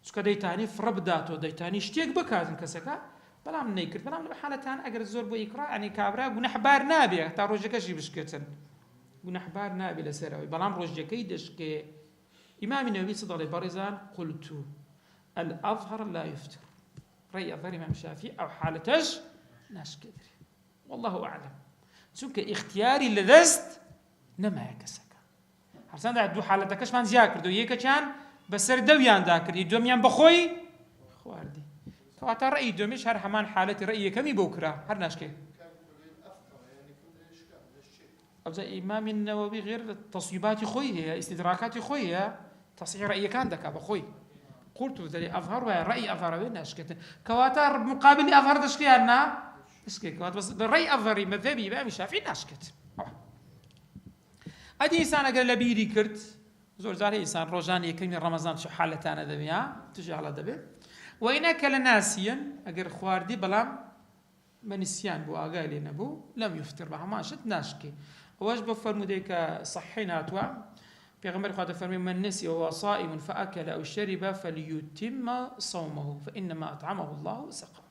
سكا ديتاني فرب داتو ديتاني اشتيك بكازن كسكا بەڵام نەیکرد بەڵام لە حالەتان ئەگەر زۆر بۆ ئیکرا ینی کابرا گونەحبار نابێ تا ڕۆژەکەشی بشکێتن گونەحبار نابێ لەسەرەوەی بەڵام ڕۆژەکەی دەشکێ ئیمامی نەووی چ دەڵێ بەڕێزان قلت الأظهر لا يفطر ڕێی ئەظهر ئیمام شافعی ئەو حالەتەش ناشکێدرێ والله أعلم چونکە ئیختیاری لەدەست نەمایە کەسەکە هەرچەندە دوو حالەتەکەشمان زیاد کردو یەکەکیان بەسەر دەویاندا کردی دووەمیان بەخۆی خواردی کەواتە ڕێی دومیش هەر هەمان حالەتی ڕێی یەکەمی بۆ کرا هەر ناشکێ ئەوزە ئیمامی نەوەوی غێر تەصویباتی خۆی هەیە ئیستیدراکاتی خۆی هەیە تەصحیح ڕێیەکان دەکا بە خۆی قورت دەڵێ ئەظهەر وایە ڕێی ئەظهەرەوەی ناشکێتن کەواتە مقابلی ئەظهەر دەشکێ یان نا دەشکێ کەواتە بەس ڕێی ئەظهەری مەذهەبی ئیمامی شافعی ناشکێت ئەدی ئینسان ئەگەر لە بیری کرد زۆر جار هەیە ئینسان ڕۆژان یەکەمی ڕەمەزان چ حالەتانە دەبێ توش حاڵەت دەبێت وإن أكل ناسيا أجر خواردي بلام بنسيان بو أقالي نبو لم يفطر بها ما شت ناشكي واش بفرمو ديك صحينا توا بيغمبر خاطر فرمي من نسي وهو صائم فأكل أو شرب فليتم صومه فإنما أطعمه الله وسقاه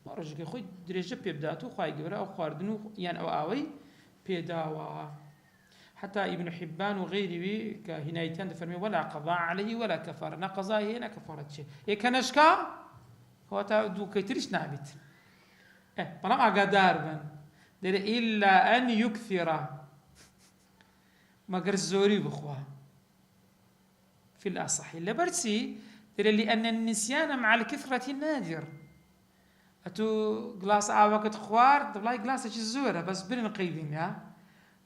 ما رجع خوي درجة بيبداتو خواي جبرا أو خواردنو يعني أو آوي بيداوا حتى ابن حبان وغيره كهنايتان فرمي ولا قضاء عليه ولا كفارة نا قضاء هنا كفارة شيء إيه كنشكا هو دو كيتريش نابت بلام أقدار من دير إلا أن يكثر ما قرز زوري بخوا في الأصح إلا برسي دير لأن النسيان مع الكثرة نادر أتو قلاص وقت خوار والله قلاص الزورة بس برين قيدين يا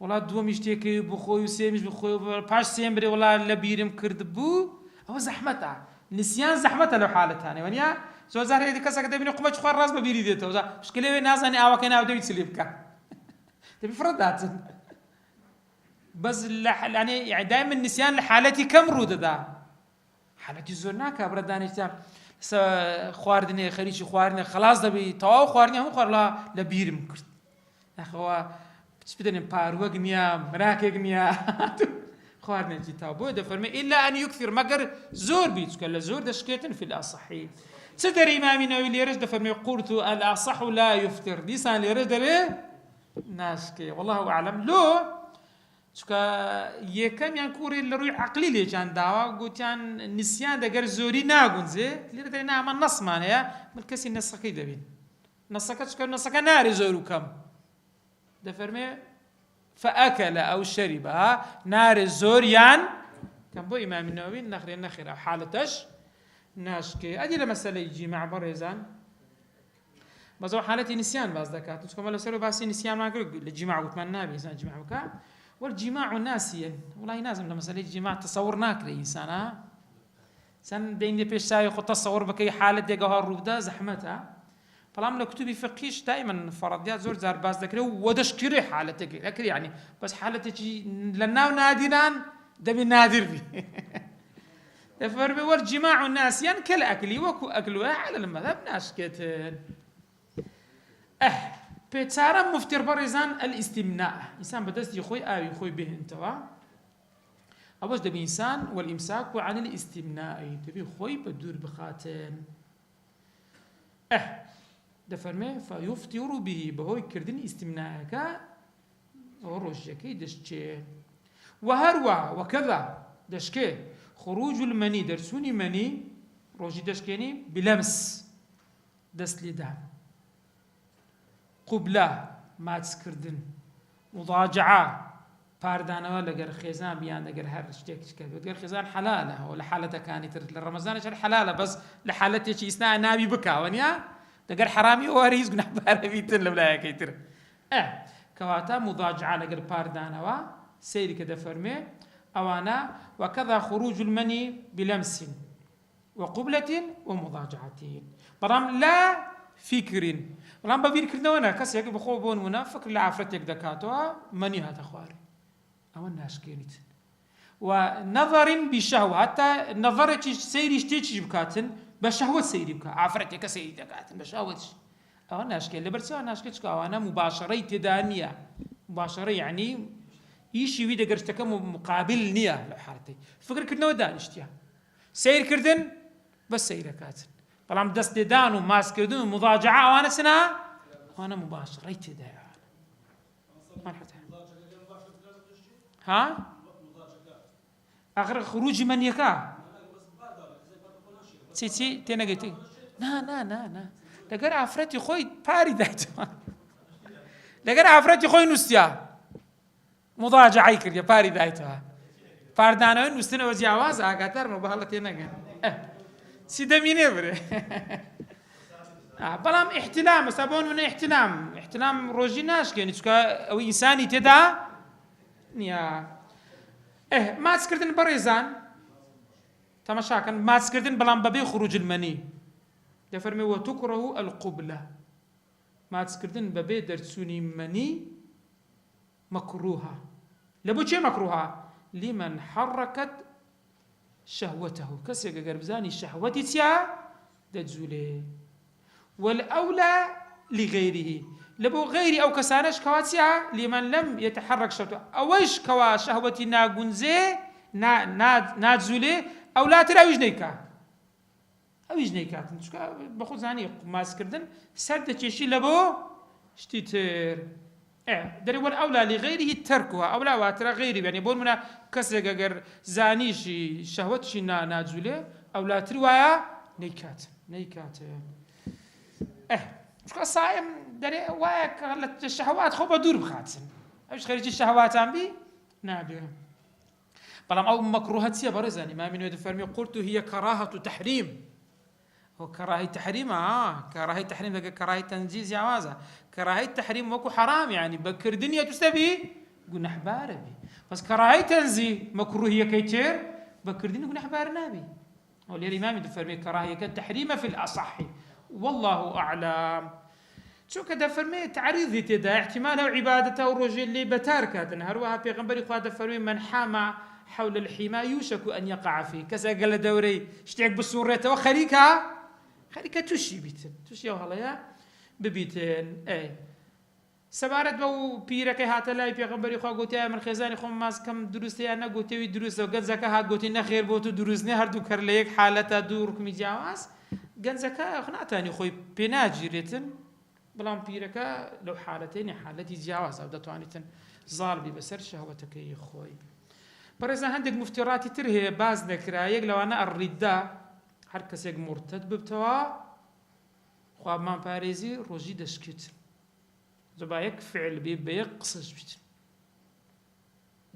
وڵات دووەمیش تێکەوی بخۆی و سێمیش بخۆی و پاش سێم برێ وڵات لە بیرم کرد بوو ئەوە زەحمەتە نسیان زەحمەتە لەو حالەتانێ وەنیا زۆر جار هەیە کەسێک دەبینێ قومەچ خوار ڕاست بە بیری دێتەوە پشکلێوێ نازانێ ئاوەکەی ناو دەوی چ لێ بکە دەبی فڕەت داچن بەس يعني دائما النسيان لە حالەتی کەم ڕوو دەدا حالەتی زۆر ناکا برە دانیشتیان خواردنێ خەریکی خواردنێ خەلاص دەبی تەواو خواردنی هەموو خوار لە بیرم کرد ناخەوە بدنا باروق ميا مراكق ميا خوارنا جيتا بوده فرمي الا ان يكثر مقر زور بيت كلا زور دشكيتن في الاصحي صدر امام النووي اللي رجد فرمي قلت الاصح لا يفطر لسان اللي رجد ناسكي والله اعلم لو شكا يكم ينكوري لروي عقلي لي كان داوا قوتان نسيان دغر زوري ناغونزي اللي رجد نعم النص معناها ملكسي نسكي دبين نسكت شكا نسكا ناري زورو كم دفرمي فأكل أو شرب نار الزوريان كان بو إمام النووي نخر أو حالتش ناشكي أدي لمسألة يجي مع بريزان بزو حالتي نسيان باز دكات تكمل لو سرو باسي نسيان ما قلت الجماع وتمنى بإنسان جماع وكا والجماع ناسيا والله لازم لمسألة الجماع تصور ناكري إنسان سن دين بيش ساي خو تصور بكي حالة دقها الروبدا زحمتها بلام لو كتبي فقهيش دائما فرضيات زور زار باز ذكره ودشكري حالتك لكن يعني بس حالتك لنا نادران دبي نادر بي فربي والجماع الناس يعني كالأكل وكو أكل على المذهب ناس كتن پێچارە مفتر بەڕێزان الاستمناء ئینسان بەدەستی خۆی ئاوی خۆی بهێنتەوە ئەوەش دەبێ ئینسان والإمساك عن الاستمناء دەبێ خۆی بە دوور بخاتن دەفەرمێ فيفطر به بەهۆی کردنی ئیستیمناەکە ئەوە ڕۆژیەکەی دەشتێ وهەروە وەکەذا دەشکێ خروج المني دەرچوونی مەنی ڕۆژی دەشکێنی بلەمس دەست لێدان قوبلە ماچکردن مضاجعە پاردانەوە لەگەر خێزان بیان لەگەر هەر شتێکش کرد لەگەر خێزان حەلالە لە حالەتەکانی تر لە ڕەمەزانش هەر حەلالە بەس لە حالەتێکی ئیسنا ناوی بکاوە نیە لەگەر حرامی واری هیچ گوناحبارە بیتن لە لایەکەی تر کەواتە مضاجعە لەگەر پاردانەوە سەیری کە دەفەرمێ ئەوانە وكذا خروج المني بلمس وقبلة ومضاجعة بەڵام لا فكر بەڵام بە بیرکردنەوە کەسێک بخۆ بۆ نمونە فکر لە عافرەتێک دەکاتەوە مەنی هاتە خوارێ ئەوە ناشکێنیتن ونظر بشهوة حتى نظرێکی سەیری شتێکی بکاتن بە شەهوەت سەیری بکە عافرەتێکە سەیری دەکاتن بە شەهوەت ئەوە ناشکێن لەبەرچەوە ناشکێت چکە ئەوانە مباشەڕەی تێدا نییە مباشەڕە یعنی ئیشی وی دەگەر شتەکە مقابل نییە لە حالەتەی فکرکردنەوە دانیشتیە سیرکردن بە سەیرەکاتن بەڵام دەست لێدان و ماسکردن و مضاجعە ئەوانە چنە ئەوانە مباشەڕەی تێدایە ها آخر خروجی منیەکە چی تێنەگەیتی نا لەگەر ئافرەتی خۆی پاری دایتەوە لەگەر ئافرەتی خۆی نووسیا مضاجعەی کردە پاری دایتەوە پاردانەوەی نووسنەوە جیاواز ئاگاتارمە بە هەڵە تێنەگەن چی دەمینێ برێ بەڵام احتلام ئەستا بۆ منە احتلام ڕۆژی ناشکێنی چکە ئەوەی ئینسانی تێدا نییە ماچکردن بەڕێزان تەماشاکەن ماچکردن بەڵام بەبێ خروج المەنی دەفەرمێ وتكره القبلة ماچکردن بەبێ دەرچوونی مەنی مەکروهە لە بۆ چێ مەکروهە لمن حركت شهوته کەسێک ئەگەر بزانی شەهوەتی چیە دەجوولێ والأولى لغيره لبو غيري أو كسانش كواتيا لمن لم يتحرك شهوته أوش كوا شهوتي ناغونزي نادزولي أو لا ترى أويج نيكا بخو زاني ماس كردن سرد تشي لبو شتيتر دري والأولى لغيره تركها أو لا واترى غيري يعني بقول منا كسر أجر زانيشي شهوتشي نادزولي أو لا تروايا نيكات شكو صايم دري واك الشهوات خو بدور بخاتن ايش خريج الشهوات عم بي نابي بلام او مكروهات يا برزاني ما من يدفرمي قلت هي كراهه تحريم هو كراهه تحريم كراهه تحريم كراهه تنجيز جوازه كراهه تحريم وكو حرام يعني بكر دنيا تستبي قلنا حباربي بس كراهه تنزي مكروهيه كيتير بكر دنيا قلنا حبار نابي والامام يدفرمي كراهيه التحريم في الاصح والله أعلم شو كده فرمي تعريضي تدا احتمال عبادته ورجل اللي بتاركات هروها بيغمبري قاد فرمي من حام حول الحمى يوشك أن يقع فيه كسا قال دوري اشتيك بالسورة خريكا تشي بيتن تشي وهلا ببيتن سبارت بو بيرك هات لا بيغمبري خو قوتي من خزاني خو ماس كم دروستي انا قوتي دروس وقد زكاه قوتي نخير بوتو دروسني هردو كرليك حالته دورك مجاواز گەنجەکە خناتانی خۆی پێ ناگیرێتن بەڵام پیرەکە لەو حالەتێنی حالەتی جیاواز ئەو دەتوانێتن زاڵبی بەسەر شەهوەتەکەی خۆی بەڕێزان هەندێک مفتیڕاتی تر هەیە باز نەکرا یەک لەوانە ئەڕیدا هەر کەسێک مرتد ببتەوە خوابمان پارێزی ڕۆژی دەشکێت زەبا یەک فعل بێ بە یەک قسەش بیت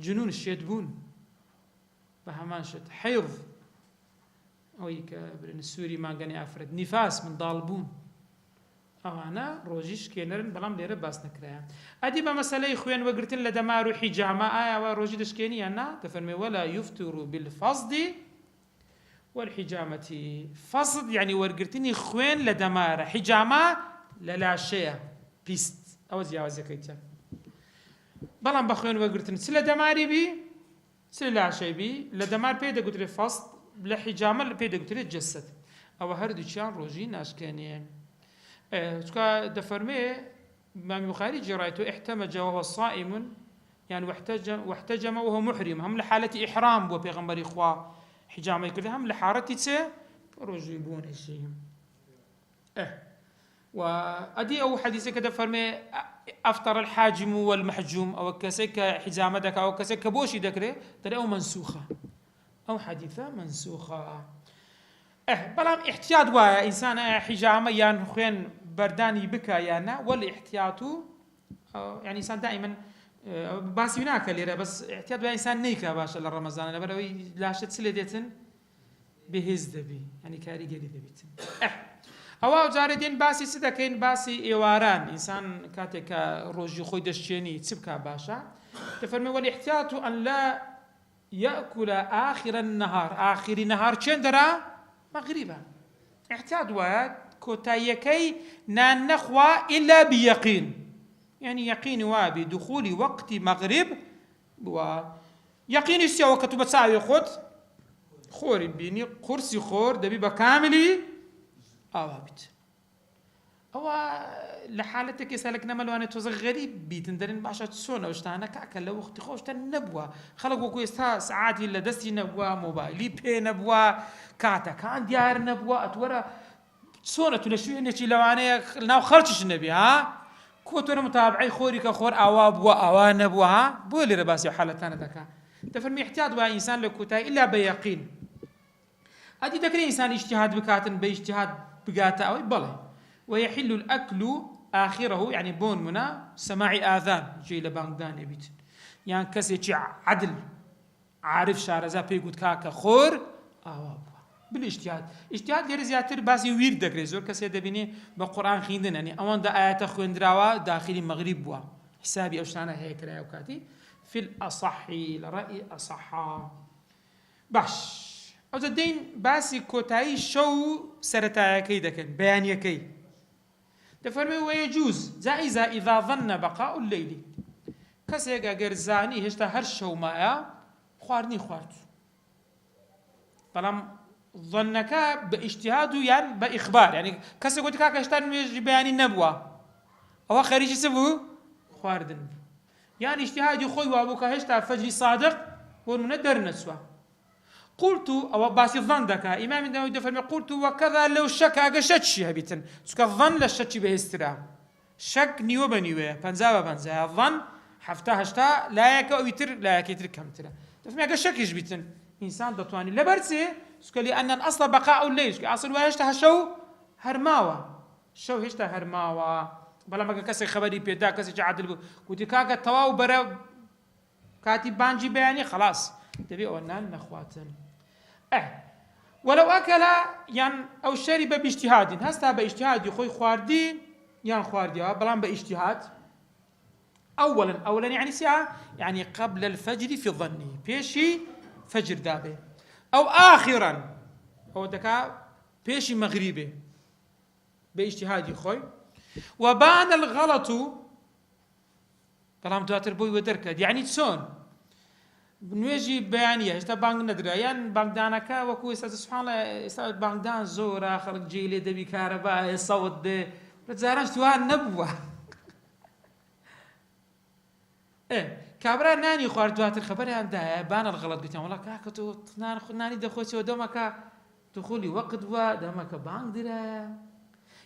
جنون شێت بوون بە هەمان شت حەیض ئەوەی کە برن سووری ماگەنی ئافرەت نیفاس منداڵبوون ئەوانە ڕۆژی شکێنەرن بەڵام لێرە باس نەکرایە ئەدی بە مەسەلەی خوێن وەگرتن لە دەمار و حیجامە ئایاوە ڕۆژی دەشکێنی یان نا دەفەرمێ وەلا یفتر بالفەضد والحجامة فەضد یعنی وەرگرتنی خوێن لە دەمارە حیجامە لە لاشەیە پیست ئەوە جیاوازەکەیتە بەڵام بە خوێن وەرگرتن چ لە دەماری بی چ لە لاشەی بی لە دەمار پێ دەگوترێت فەضد لە حیجامە پێ دەگوترێت جەسەد ئەوە هەردووچیان ڕۆژی ناشکێنێن دفرمي إمام البخاري جرايته احتمج وهو صائم يعني واحتجم وهو محرم هم لحالة إحرام بو بيغمبر إخوة حجامة كده هم لحارتي تسي رجيبون الشيء وأدي أو حديثة كده فرمي أفطر الحاجم والمحجوم أو كسك حجامة دك أو كسك بوشي دكري ترى أو منسوخة أو حديثة منسوخة بلام احتياط وايا إنسان حجامة يعني خوين برداني بكا يعني والاحتياط يعني إنسان دائما باسي هناك ليرة بس احتياط وايا إنسان نيكا باشا لرمضان لبروي لاشت سلدتن بهز دبي يعني كاري جري دبيتن أو جاردين باسي سدكين باسي إيواران إنسان كاتك روجي خوي دشيني تسبكا باشا تفرمي والاحتياط أن لا يأكل آخر النهار آخر نهار چندرا مغربا احتياط وايا كوتايكي نان نخوى إلا بيقين يعني يقين وابي دخول وقت مغرب ويقين السيا وقت بتساوي خود خور بيني قرصي خور دبي بكاملي أوابت أو لحالتك يسألك نمل وأنا توزع غريب بيتندرين بعشرة سنة وشتانا كأكل لو اختي خوش تنبوه خلقوا كويس ساعات إلا دستي نبوه موبايلي بي نبوه كاتا كان ديار نبوه أتورا سنة تلشوا إنك لو أنا ناو خرجش النبي ها كوتر متابعي خوري كخور أواب وأوان نبوه ها بولي رباسي حالتنا ذكا تفرمي احتياط بها إنسان لكوتاي إلا بيقين أدي ذكر إنسان اجتهاد بكاتن باجتهاد بقاتا أو بله ويحل الأكل آخره يعني بون منا سماع آذان جي لبانغدان يبيت يعني كسي عدل عارف شارزا بيقود كاكا خور أواب بالاجتهاد اجتهاد لير زياتر باسي وير دكري زور كسي دبيني بالقرآن خيندن يعني أوان دا آيات خويندراوا داخلي مغرب بوا حسابي أوشتانا هيك رأي وكاتي في الأصح لرأي أصحا باش أو زدين باسي كوتاي شو سرتايا كيدكن بيانيا كي تفرمي ويجوز جائزة إذا ظن بقاء الليل كسيقا غير زاني هشتا هرشو مايا خوارني خوارت بلام ظنك باجتهاد يعني بإخبار يعني كسيقا قلت كاكا هشتا نميج بياني نبوة أو خارجي سبو خواردن يعني اجتهادي خوي وابوك هشتا فجري صادق ورمنا درنسوا قلت أو باسي الظن دكا إمام النووي دفرمي قلت وكذا لو شك أجا شتشي هبيتن سكا الظن للشتشي بهسترا شك نيو بنيوه بنزا بنزا الظن حفتا هشتا لا يك أو يتر لا يك يتر كم ترى دفرمي أجا شك يجبيتن إنسان دتواني لبرسي سكا لأن الأصل بقاء الليل سكا أصل وهشتا هشو هرماوة شو هشتا هرماوة بلا ما كسي خبري بيدا كسي جعدل قلت كاكا تواو برا كاتب بانجي بياني خلاص تبي أونان نخواتن ولو أكل يعني أو شرب باجتهاد هستا باجتهاد يخوي خواردي يعني خواردي بلان باجتهاد أولا يعني ساعة يعني قبل الفجر في ظني بيشي فجر دابه أو آخرا أو دكا بيشي مغربي باجتهاد يخوي وبان الغلط بلان دواتر بوي ودركد يعني تسون بنويجي بيانية هشتا بانك ندري يعني بانك دانكا وكو استاذ سبحان الله استاذ بانك دان زورا خلق جيلي دبي كهرباء صوت دي رتزارنش توان نبوة كابرا ناني خوار دوات الخبر عندها بان الغلط قلت والله كاكتو ناني دخوتي ودومك دخولي وقت ودومك بانك درا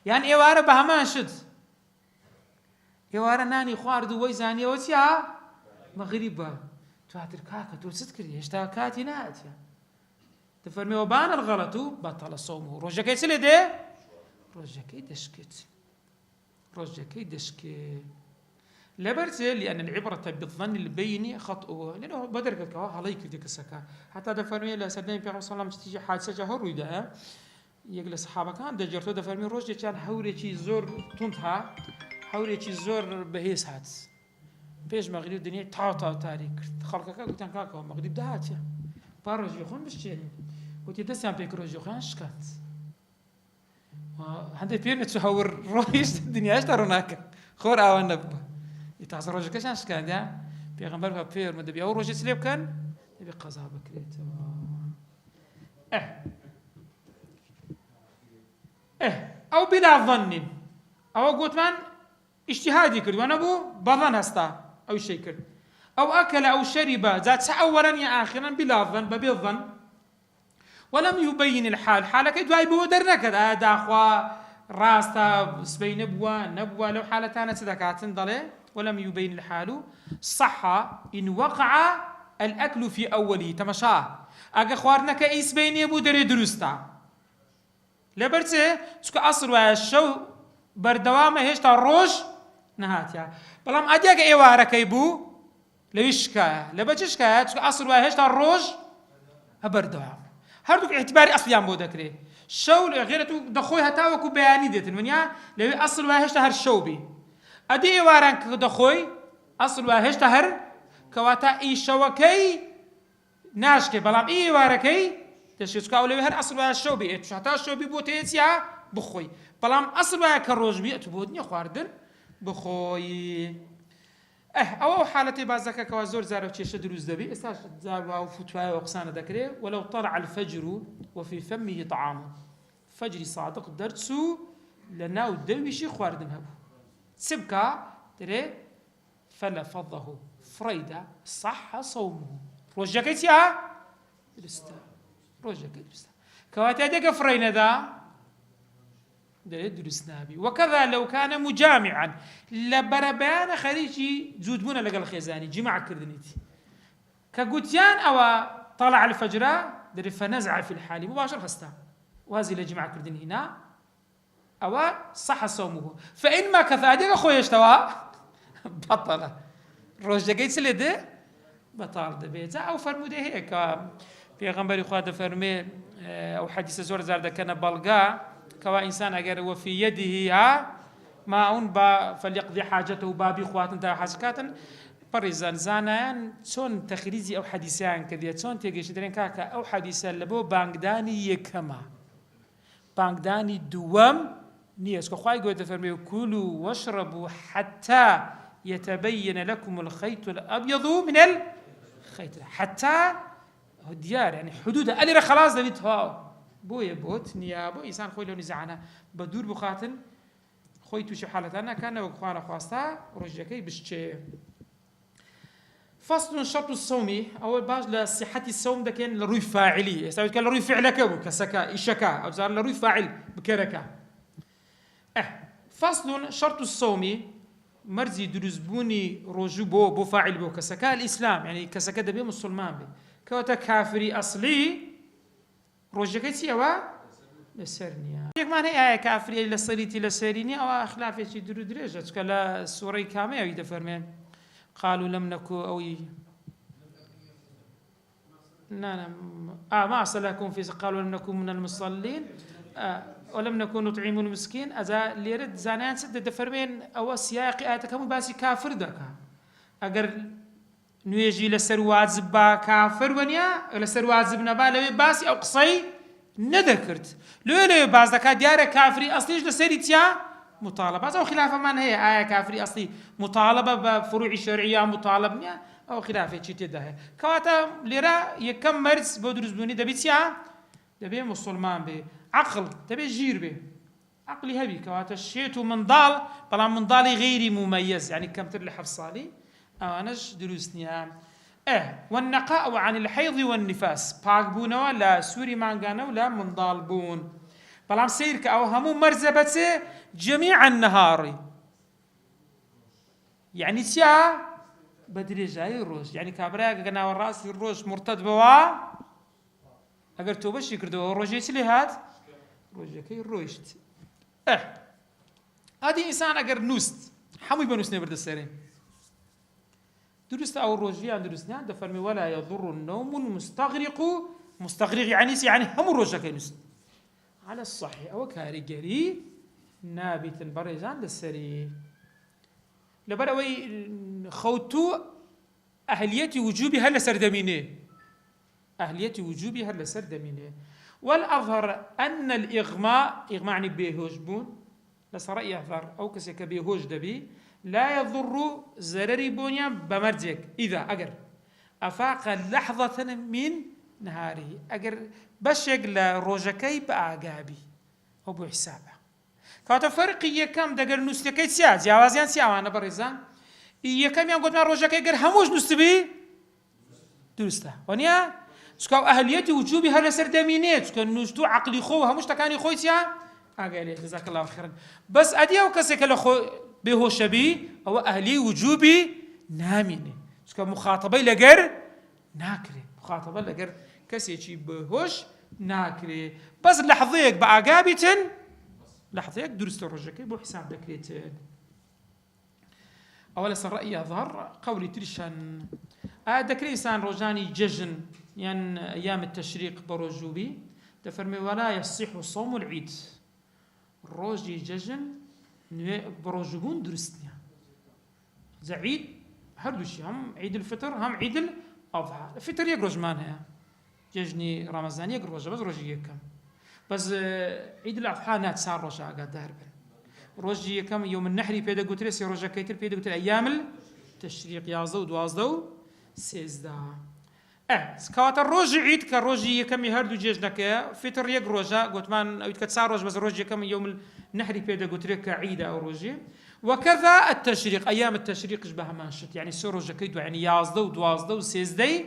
يعني ايوارا بهمان شد ايوارا ناني خوار دو ويزاني وتيا مغربا تواتر كاكا تو ستكري هشتا كاتي ناتيا تفرمي وبان الغلط بطل صومه روجكي سلي دي روجكي دشكت لبرتي لأن العبرة بالظن البيني خطأه لأنه بدرك كوا عليك ديك السكا حتى دفرمي لا سدني في رسول الله تيجي حادثة جهر ويدا يجلس صحابة كان دجرتو دفرمي روجي كان حوري شي زور تنتها حوري شي زور بهيس هات بيش مغرب الدنيا تا تاريخ خلقك قلت أنا كاكا مغرب دهاتيا باروج يخون بشتري قلت يدسي عم بيكروج يخون شكات هندي بيرنت تحور رويش الدنيا اشتر هناك خور أوان نبغى يتعصر روجك كشان شكات يا بيغمبر بابير مدبي أو روج سليب كان نبي قزا بكريت أو بلا ظن أو قوتمان اجتهادي كرد وأنا بو بظن هستا أو شيء كرد أو أكل أو شرب ذات أولا يا آخرا بلا ظن ببالظن ولم يبين الحال حالك دواي بو درنكد داخوا راستا سبين نبوة لو حالتان سدكاتن ضله ولم يبين الحال صح إن وقع الأكل في أوله تمشاه أجا خوارنك إيس بيني أبو دري درستا لبرته تسكو أصل والشو بردوامه هيش تروج نهاتيا بلام أديك إيوارك يبو لويشكا لبجشكا تسكو أصل وهيش تروج هبردوام هردوك اعتباري أصل يام بودكري شو غيرتو دخوي هتاوكو بياني ديتن ونيا لوي أصل وهيش تهر شوبي أدي إيوارك دخوي أصل وهيش تهر كواتا إي شوكي ناشكي بلام إي واركي تشيسكا أولي هر أصل وها الشوبي حتى الشوبي بوتيتيا بخوي بلام أصل وها كروجبي أتبودني خواردن بخوي أو حالتي بازكا كوازور زارو تشيش دروز دبي استاش زارو أو فتوى وقسانة ذكري ولو طلع الفجر وفي فمه طعام فجر صادق درتسو لنا ودويشي خواردن هبو سبكا تري فلفظه فريدة صح صومه روجكت يا درستا روجك درستا كواتا ديك فرينا ذا درسنا بي وكذا لو كان مجامعا لبربان خريجي زودبونا لقى الخيزاني جماعة كردنيتي كقوتيان أو طلع الفجر در فنزع في الحال مباشر خستا وهذه لجماعة كردن هنا أو صح صومه فإن ما كذا ديك خويا اشتوى بطل روجكي سلده بطال دبيتا أو فرموده هيك پیغمبر خدا فرمي أو حديث زور زارده كان بلغا كوا إنسان أجر وفي يده ماء فليقضي حاجته بابي خواتن تا حسكاتن بريزان زانان چون تخريزي أو حديثان كذي چون تيجيش درين كاكا أو حديثان لبو بانقداني يكما بانقداني دوام نيس كخواي قوة فرمي كلوا واشربوا حتى يتبين لكم الخيط الأبيض من الخيط حتى ديار يعني حدودها اللي خلاص دبيت هاو بويا بوت نيابو إنسان خوي لو نزعنا بدور بخاتن خوي توش حالة أنا كان وخوانا خواستا رجكي بشتي فصل شرط الصوم أول باج لصحة الصوم ده كان لروي فاعلي يستوي كان لروي فعلك كسكا إشكا أو زار لروي فاعل بكركا فصل شرط الصوم مرزي دروزبوني رجو بو فاعل بو كسكا الإسلام يعني كسكا دبي مسلمان بي كوتا كافري أصلي روجكتي أو لسرنيا يك معنى آية كافري لسريتي لسريني أو أخلافي شي درو درجة كلا سورة كامية يدفرمين قالوا لم نكو أو ما أصلكم في قالوا لم نكن من المصلين ولم نكن نطعم المسكين أذا ليرد زانان سد دفرمين أو سياق آياتكم باسي كافر دكا أجر نويجي لسر واجب كافر ونيا لسر واجب نبا لو باسي أو قصي نذكرت لو باز دكا ديار كافري أصليش لسريتيا مطالبة أو خلافة من هي آية كافري أصلي مطالبة بفروع شرعية مطالبة أو خلافة شيء تده كواتا لرا يكم مرز بدرس بني دبيتيا دبي مسلمان به عقل تبي جير به عقلي هبي كواتا الشيء من ضال طالما من ضالي غيري مميز يعني كم ترلي حفصالي أناش دروسني والنقاء عن الحيض والنفاس باق بونا ولا سوري مانغانا ولا من ضال بون طالما سيرك أو همو مرزبته جميع النهار يعني تيا بدري جاي الروج يعني كابرا قنا والراس الروج مرتد بوا اگر تو بشي كردو روجي تلي هات روجي كي روجت هادي انسان اگر نوست حمي بنوس نبرد السرين درست او روجي عند درسنا دفرمي ولا يضر النوم المستغرق مستغرق يعني هم روجا كينوست على الصحيح او كاريجري نابت بريزان للسري لبروي خوتو أهليتي وجوبي هلا سردمينه أهلية وجوبي هلا سردمينه والأظهر أن الإغماء يعني بيهوج بون لسرأ يظهر أو كسك بيهوج دبي لا يضر زرري بونيا بمرجك إذا أجر أفاق لحظة من نهاره أجر بشق لروجكي بأعجابي أو بحسابه کاتە فەرقی یەکەم دەگەر نووسەکەی چیا جیاوازیان چیاوانە بەڕێزان یەکەمیان گوتمان ڕۆژەکەی گەر هەمووش نووسبی دروستە وانە چکە ئەهلیەتی وجوبی هەر لەسەر دەمینێت چکە نووست و عەقلی خۆ و هەموو شتەکانی خۆی چیا ئاگای لێ جەزاک الله خێرن بەس ئەدی ئەو کەسێکە لە خۆ بێهۆشەبی ئەوە ئەهلی وجوبی نامینێ چکە مخاتەبەی لەگەر ناکرێ مخاتەبە لەگەر کەسێکی بەهۆش ناکرێ بەس لەحظەیەک بە ئاگا بیتن لەحظەیەک دروستە ڕۆژەکەی بۆ حساب دەکرێتن ئەوە لەسەر ڕەئی ئەظهەر قەولی تریشان دەکرێت ئینسان ڕۆژانی جەژن یان ئەیام التەشریق بە ڕۆژوبی دەفەرمێ وەلا یەصیح صەوم العید ڕۆژی جەژن بە ڕۆژوبوون دروست نییە جا عید هەردووشی هەم عید الفطر هەم عید الأضحى الفطر یەک ڕۆژمان هەیە جەژنی ڕامەزان یەک ڕۆژە بەس ڕۆژی یەکەم بەس عید الأضحى نات چار ڕۆژە ئاگادار بن ڕۆژی یەکەم یوم النەحری پێدەگوترێت سێ ڕۆژەکەی تر پێدەگوترێت ئەیام التەشریق 11 و 12 و 13 کەواتە ڕۆژی عید کە ڕۆژی یەکەمی هەردوو جێژنەکەیە فطر یەک ڕۆژە گوتمان ئەویت کە چار ڕۆژ بەس ڕۆژ یەکەم یوم النەحری پێدەگوترێت کە عیدە ئەو ڕۆژی وكذا التشريق أيام التشريق شبه ما شت يعني سورة جكيد يعني يازدو ودوازدو وسيزدي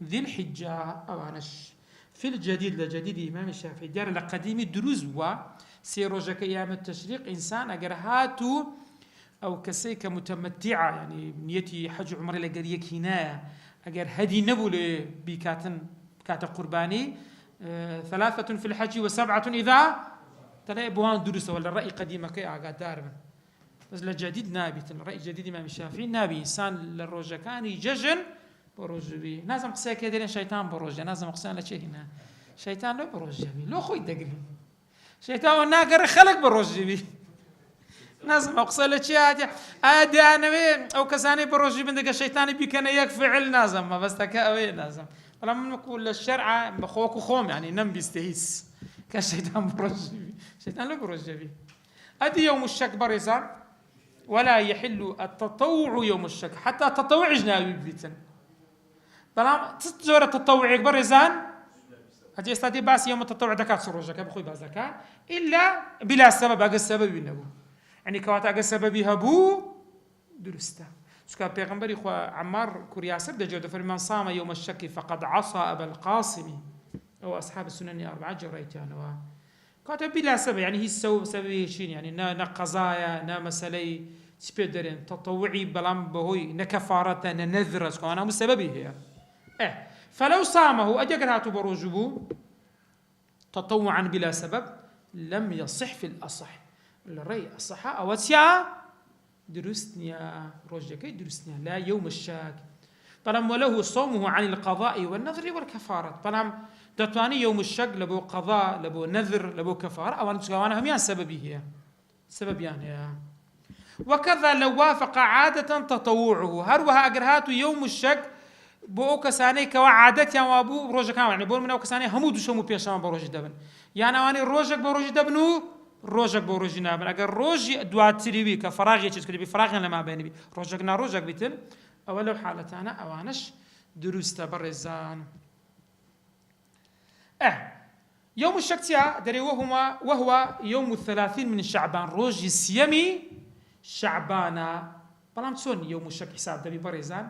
ذي الحجة أوانش في الجديد لجديد إمام الشافعي دار لقديم دروز و سيرو جك أيام التشريق إنسان أجر هاتو أو كسيك متمتعة يعني نيتي حج عمر لقريك هنا أجر هدي نبول بكاتن كات قرباني 3 في الحج و7 إذا تلاقي بوان دروس ولا الرأي قديمة كي أقعد دار بس لجديد نابت الرأي جديد إمام الشافعي نابي إنسان للروجة كان يججن بروج بي نازم قصة كده شيطان بروجة نازم قصة لشيء هنا شيطان لا بروجة بي لو خوي دقري شيطان والناقر خلق بروجة بي نازم قصة لشيء عادي أنا وين أو كساني بروجة بندق الشيطان بي كان يكفعل نازم ما بس تكاوي نازم فلما نقول للشرع بخوك وخوم يعني نم بيستهيس كالشيطان بروجة بي شيطان لا بروجة بي أدي يوم الشك برزان ولا يحل التطوع يوم الشك حتى التطوع جنابي بيتن بلام تزور التطوع يكبر رزان هجي استدي باس يوم التطوع دكات سروجك بخوي بازكا الا بلا سبب اجى السبب ينبو يعني كواتا اجى السبب يهبو درستا سكا بيغمبري خو عمار كورياسر دجو فرمان صام يوم الشك فقد عصى ابا القاسم او اصحاب السنن 4 جريت يعني كاتب بلا سبب يعني هي السبب سبب شيء يعني نا قضايا نا مسألة سبيدرين تطوعي بلام بهوي نكفارة ننذر أنا مسببي هي فلو صامه أجرهاته بروجبه تطوعا بلا سبب لم يصح في الأصح الرأي الصحة أو تيا درسنيا روجك درسنيا لا يوم الشاك بلام وله صومه عن القضاء والنذر والكفارة بلام دتواني يوم الشك لبو قضاء لبو نذر لبو كفارة أو أنا هم سببي هي سبب يعني وكذا لو وافق عادة تطوعه هروها أجرهاته يوم الشك بو كساني كوعادتي وابو روجك يعني بقول من أو كساني همود شو مو بيشام بروج دبن يعني أواني روجك بروج دبنو روجك بروج نابن أجر روج دوات تريبي كفراغ يشيل كده بفراغ لما بيني روجك روجك بيتن أولو حالتنا أوانش دروس تبرزان يوم الشك دري وهو يوم 30 من شعبان روج السيمي شعبانا بلام تسون يوم الشك حساب دبي بريزان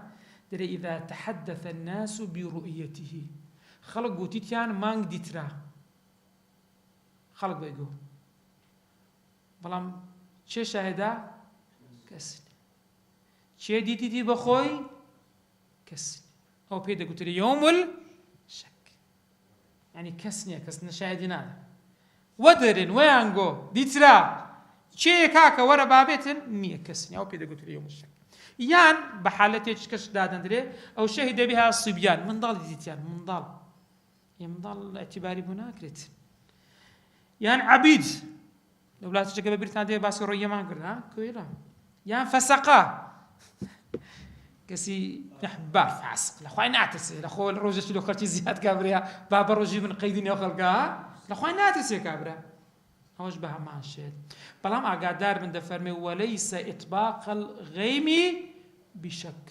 دري إذا تحدث الناس برؤيته خلق وتيتيان مانج ديترا خلق بيقو بلام چه شاهدا كسن چه ديتي بخوي كسن أو بيدا قلت لي يوم الشك يعني كسن شاهدنا ودرن ويانجو ديترا چه كاكا ورا بابتن نية كسني أو بيدا قلت لي يوم الشك يان بحالتي كش دادن دري أو شهد بها الصبيان من ضال ديتيان من ضال من ضال اعتباري بناكرت يان عبيد لو لا تشك ببريتان دي باسي روية ما نقول ها كويلا يان فسقا كسي نحبار فاسق لخوي نعتسي لخوي الروجة شلو خرتي زياد كابريا بابا روجي من قيدين يا خلقها لخوي نعتسي كابريا هوش بها ماشيت بلام أقادار من دفرمي وليس إطباق الغيم بشك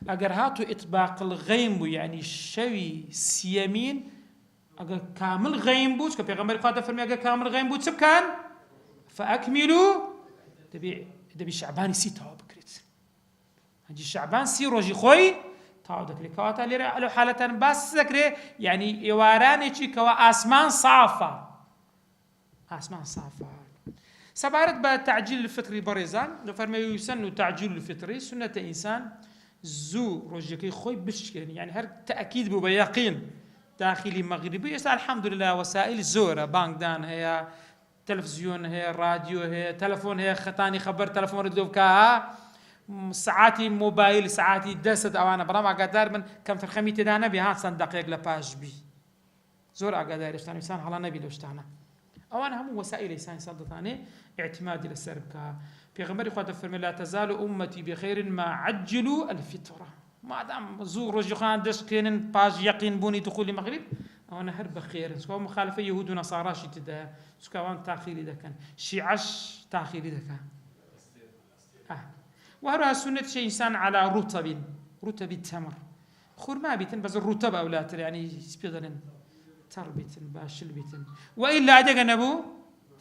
أجر هاتو إطباق الغيم يعني شوي سيمين أجر كامل غيم بوش كبيغمبر قاد دفرمي أجر كامل غيم بوش كان فأكملوا دبي شعبان سي تاو بكريت هنجي شعبان سي روجي خوي تاو دكري كواتا لي على حالة بس ذكري يعني يواراني شي كوا آسمان صافة سبارت بتعجيل الفطر بريزان لو فرمي يسن تعجيل الفطر سنة إنسان زو روجيكي خوي بشكل يعني هر تأكيد بيقين داخلي مغربي يسأل الحمد لله وسائل الزورة بانك دان هي تلفزيون هي راديو هي تلفون هي خطاني خبر تلفون ردوكا ساعاتي موبايل ساعاتي دست او انا برام اقدر من كم في الخميت دانا بها صندوق لباج بي زور اقدر اشتاني انسان على نبي لوشتانا او انا هم وسائل انسان صدقاني اعتمادي للسربكا في غمر خاطر فرمي لا تزال امتي بخير ما عجلوا الفطره ما دام زور رجخان دشكين باج يقين بوني دخول المغرب أنا هرب خير سواء مخالفة يهود ونصارى شيء تدا سواء تأخيري ده كان شيعش تأخيري ده كان وهذا سنة شيء إنسان على رطب التمر خور ما بيتن بس الرطب أولاد يعني سبيدرن تربيتن باشل بيتن وإلا أدق نبو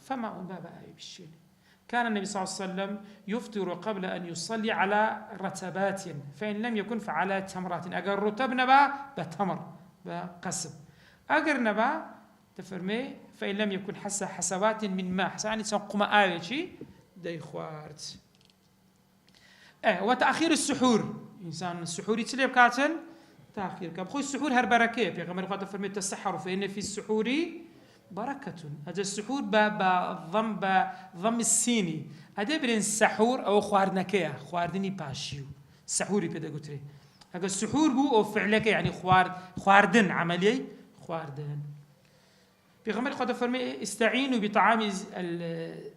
فما باب أي بالشيء كان النبي صلى الله عليه وسلم يفطر قبل أن يصلي على رتبات فإن لم يكن فعلى تمرات أجر رطب نبا بتمر بقسم أجر نبا تفرمي فإن لم يكن حسوات من ماء يعني سنقوم آيشي داي خوارت وتأخير السحور إنسان السحور يتليب كاتن تأخير كبخوي السحور هر بركة في غمر قد فرمي تسحر فإن في السحور بركة هذا السحور ضم السيني هذا برين السحور أو خواردنكيا خواردني باشيو سحوري بدا قلتري هذا السحور بو أو فعلك يعني خواردن عملي خواردن بيغمر قد فرمي استعينوا بطعام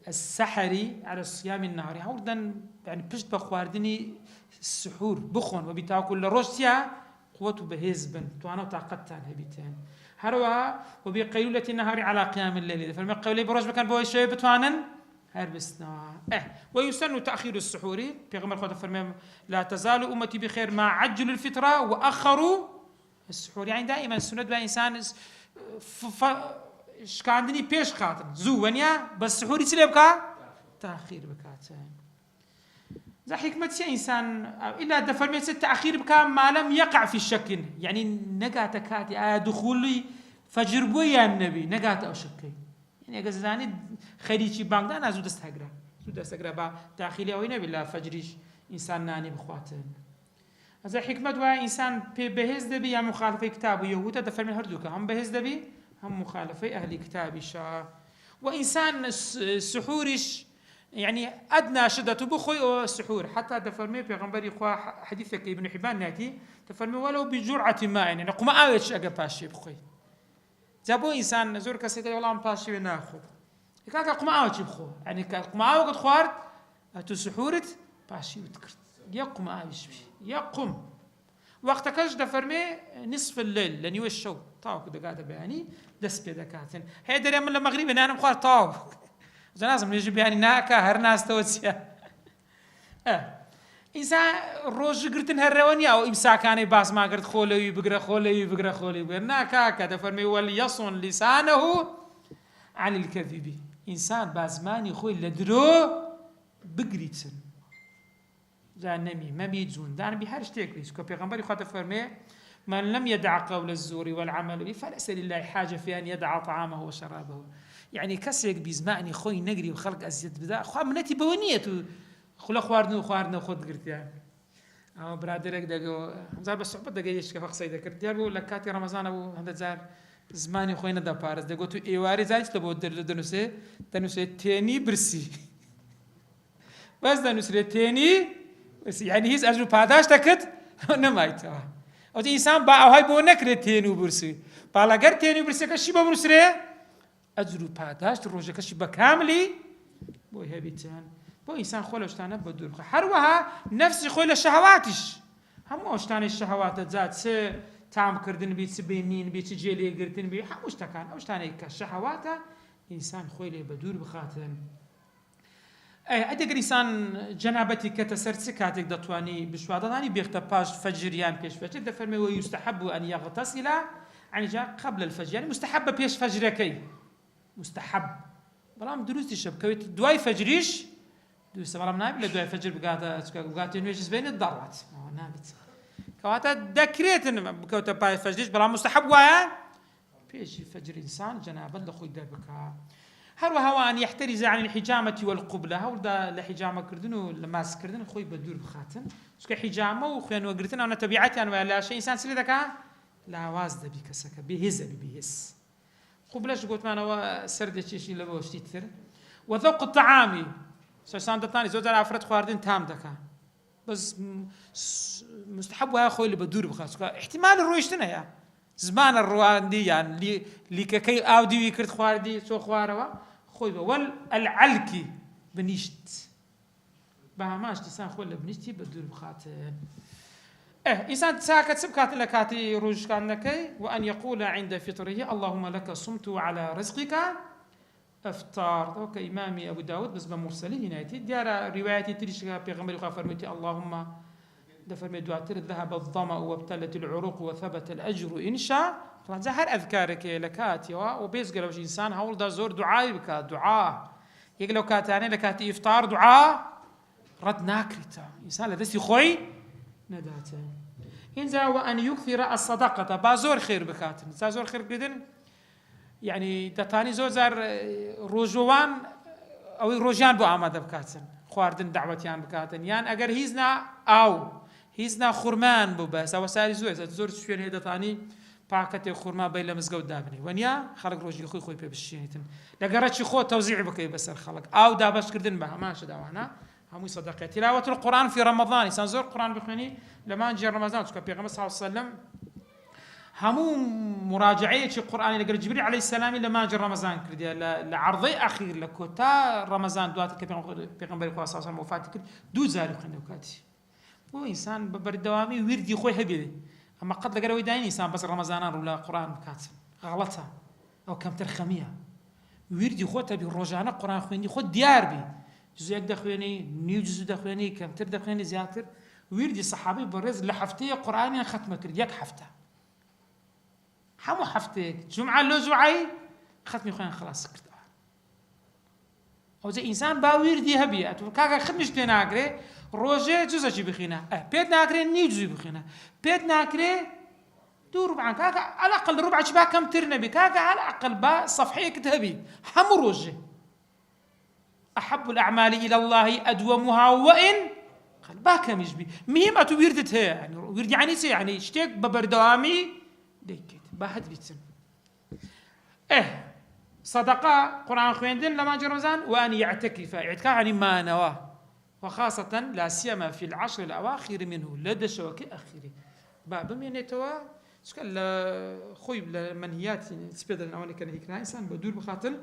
السحر على صيام النهار هوردن يعني بشت بخواردني السحور بخون وبتاكل روشيا قوته بهزبن توانا طاقتان هبيتان هروها وبقيلولة النهار على قيام الليل فرمي قيلولة بروج بكان بوي شوي بتوانن هربسنا ويسن تأخير السحور بيغمر قد فرمي لا تزال أمتي بخير ما عجلوا الفطرة وأخروا السحور يعني دائما السنة بإنسان شكاندني بيش خاطر زوانيا بس سحوري تلبكا تأخير بكاتين ذا حكمة إنسان إلا دفرميت التأخير بكا ما لم يقع في الشك يعني نقات كاتي دخولي فجر بويا النبي نقات أو شكي يعني قصداني خريجي بانك دانا زود استهقرا با تأخيري أو نبي لا فجريش إنسان ناني بخواتين ذا حكمة إنسان بهز دبي يا مخالفة كتاب يهودا دفرمي هردوكا هم بهز دبي هم مخالفي أهل كتاب شاء وإنسان السحورش يعني أدنى شدة بخوي أو السحور حتى تفرمي في غنبري خوا حديثك ابن حبان ناتي تفرمي ولو بجرعة ماء يعني نقوم أوش أجا باشي بخوي جابو إنسان زور كسيتي والله باشي ناخذ كاك قوم أوش بخو يعني قوم أوش قد خوارت أتو سحورت باشي وتكرت يقوم أوش يقوم وقت كاش دفرمي نصف الليل لأن يوشوا طاو كده قاعدة بيعني دس بيدكاتن هي دري من المغرب أنا مخار طاو لازم نجيب يعني ناكا هر ناس توسيا إنسان روج قرتن هالروانيا أو إمساكاني باس ما قرت خولي بقرا ناكا كده فرمي وليصن لسانه عن الكذب إنسان بازماني خوي لدرو بقريتن نمي ما بيتزون دان بهرش تكريس كبيغمبري خاطر فرمي من لم يدع قول الزور والعمل به فليس لله حاجة في أن يدع طعامه وشرابه يعني كسيك بيزمعني خوي نقري وخلق أزيد بدا خوا منتي بونيته خلا خواردنا وخد قرت يعني برادرك دقو زار بس صحبت دقيش كفاق سيدة كرت ياربو لكاتي رمضان أبو هذا زار زماني خوينا دا بارز دقو تو إيواري زايش تبو دنوسي تاني برسي بس دنوسي تاني يعني هيز أجل پاداش تكت نمايتوا أو إنسان با هاي بو نكره تينو برسي بالا گر تينو برسي كشي بمرسره أجل پاداش روجه كشي بكاملي بو هبيتان بو إنسان خولشتانه بدور هروها نفس خول الشهواتش هموشتان الشهوات ذات سه تام كردن بيت سبينين بيت جيلي قرتن بي هموشتكان اوشتانه كالشهوات إنسان خوله بدور بخاتن أديك إنسان جنابتي كتسرت كاتك دتواني بشواداني بيختباش فجريان بيش فجر دفرمي ويستحب أن يغتسل يعني جاء قبل الفجر يعني مستحب بيش فجركي مستحب بەڵام دروستی شە بکەوێت دوای فەجریش دووسە، بەڵام نابێت لە دوای فەجر بگاتە نوێژی سبەینت دەڕات نابێت، کەواتە دەکرێتن بکەوتە پای فەجریش، بەڵام مستحب وایە پێشی فەجر ئینسان جەنابەت لە خۆی دەربکە. هەروەها وان یحتەریز عن الحجامة والقبلة، هەوڵدا لە حیجامەکردن و لە ماسکردن خۆی بە دوور بخاتن، چونکە حیجامە و خوێنوەگرتن ئەو تەبیعەتیان وایە لاشە ئینسان چ لێ دەکات لاواز دەبی کەسەکە بێهێز دەبی بێهێز. قوبلەش گوتمانەوە سەردێکێکی لە بۆ شتی تر. وذوق الطعام سەسان دەتانی زۆر ئافرەت خواردن تام دەکات، بەس مستحب وایە خۆی لە بە دوور بخات، چونکە احتیمال ڕۆیشتن هەیە، زمانە ڕواندی یان لیکەکەی ئاو دیوی کرد خواردی چۆ خوارەوە خۆی بە وەل ئەلعەلکی بنیشت بە هەماش دیسان خۆی لە بنیشتی بە دوور بخاتن. ئینسان چاکە چ بکاتن لە کاتی ڕۆژشکاندنەکەی وأن يقول عند فطره اللهم لك صمت وعلى رزقك أفطار. ئەو کە ئیمامی ئەبوو داود بەس بە مرسەلی هینایەتی دیارە ڕیوایەتی تریشکە پێغەمبەری خوا فەرموویەتی اللهم دفرمي دواتر ذهب الظمأ وابتلت العروق وثبت الأجر إن شاء. طبعا هر أذكارك لكاتي وبيزقل وش إنسان هول دا زور دعاء بك دعاء يقلو كاتاني لكاتي إفطار دعاء رد ناكرتا إنسان لدستي خوي نداته إنزا وأن يكثر الصدقة بازور خير بكاتن زور خير بدن يعني دتاني زور روجوان أو روجان بو آماده بكاتن خواردن دعوتيان بكاتن يان أجر هيزنا أو هیزنا خورمان بوو بەس ئەوە ساری زۆر شوێن هەیە دەتانی پاکەتێک خورما بەی لە مزگەوت دابنی وەنیا خەڵک ڕۆژی خۆی پێ بشێنیتن لە گەڕەکی خۆ تەوزیع بکەی بەسەر خەڵک ئاو دابەشکردن بە هەماشە داوانە هەمووی سەدەقە. تیلاوەت القورآن فی ڕەمەضان ئینسان زۆر قورآن بخوێنی لە مانجی ڕەمەضان، چونکە پێغەمبەر صلی الله علیه وسلم هەموو مراجعەیەکی قورآنی لەگەر جبریل عەلەیهی سەلامی لە مانجی ڕەمەضان کردیە لە عەرضەی ئەخیر لە کۆتا ڕەمەضان دواتر کە پێغەمبەری خوا صلی الله علیه وسلم وفاتی کرد دوو جاری خوێندە کاتی بۆ ئینسان بە بەردەوامی وردی خۆی هەبێ. ئەمە قەت لەگەرەوەی داین ئینسان بەس ڕەمەزانان ڕوو لە قورآن بکاتن غەڵەتە، ئەو کەمتر خەمیە. وردی خۆت هەبی ڕۆژانە قورآن خوێندی خۆت دیار بی، جزوێک دەخوێنی نیو جزو دەخوێنی کەمتر دەخوێنی زیاتر. وردی سەحابەی بەڕێز لە هەفتەیە قورآنیان ختمە کرد، یەک هەفتە هەموو هەفتەیەک جومعە لۆ جوعەی ختمی خۆیان خلاص کردەوە. ئەوجا ئینسان با وردی هەبی ئەتوو کاکە ختمیش پێ ناگرێ ڕۆژێ جوزەکی بخینە پێت ناکرێ نیو جوزی بخینە پێت ناکرێ دوو ڕوبعان کاکە عەلەقەل ڕوبعەکی با کەمتر نەبی کاکە عەلەقەل با سەفحەیەکت هەبی هەموو ڕۆژێ. أحب الأعمال إلى الله أدومها وإن قال با کەمیش بی مهم ئەتوو وردت هەیە يعني ورد يعني چی يعني شتێک بە بەردەوامی دەیکەیت با هەد بیتن. صدقة قرآن خويندن لما جرمزان وأن يعتكف اعتكاف يعني ما نواه وخاصة لا سيما في العشر الأواخر منه لدى شوكي أخيري باب من يتوا شكل خوي بالمنهيات سبيدر أواني كان هيك إنسان بدور بخاطر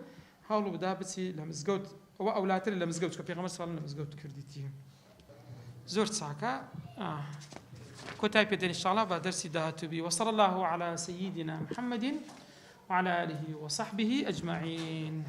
حاولوا بدابتي لمزجوت أو أولادي لمزجوت كفي خمس سال لمزجوت كرديتي زرت ساكا كتاب بدين إن شاء الله بدرسي دهاتو بي. وصلى الله على سيدنا محمد وعلى آله وصحبه أجمعين.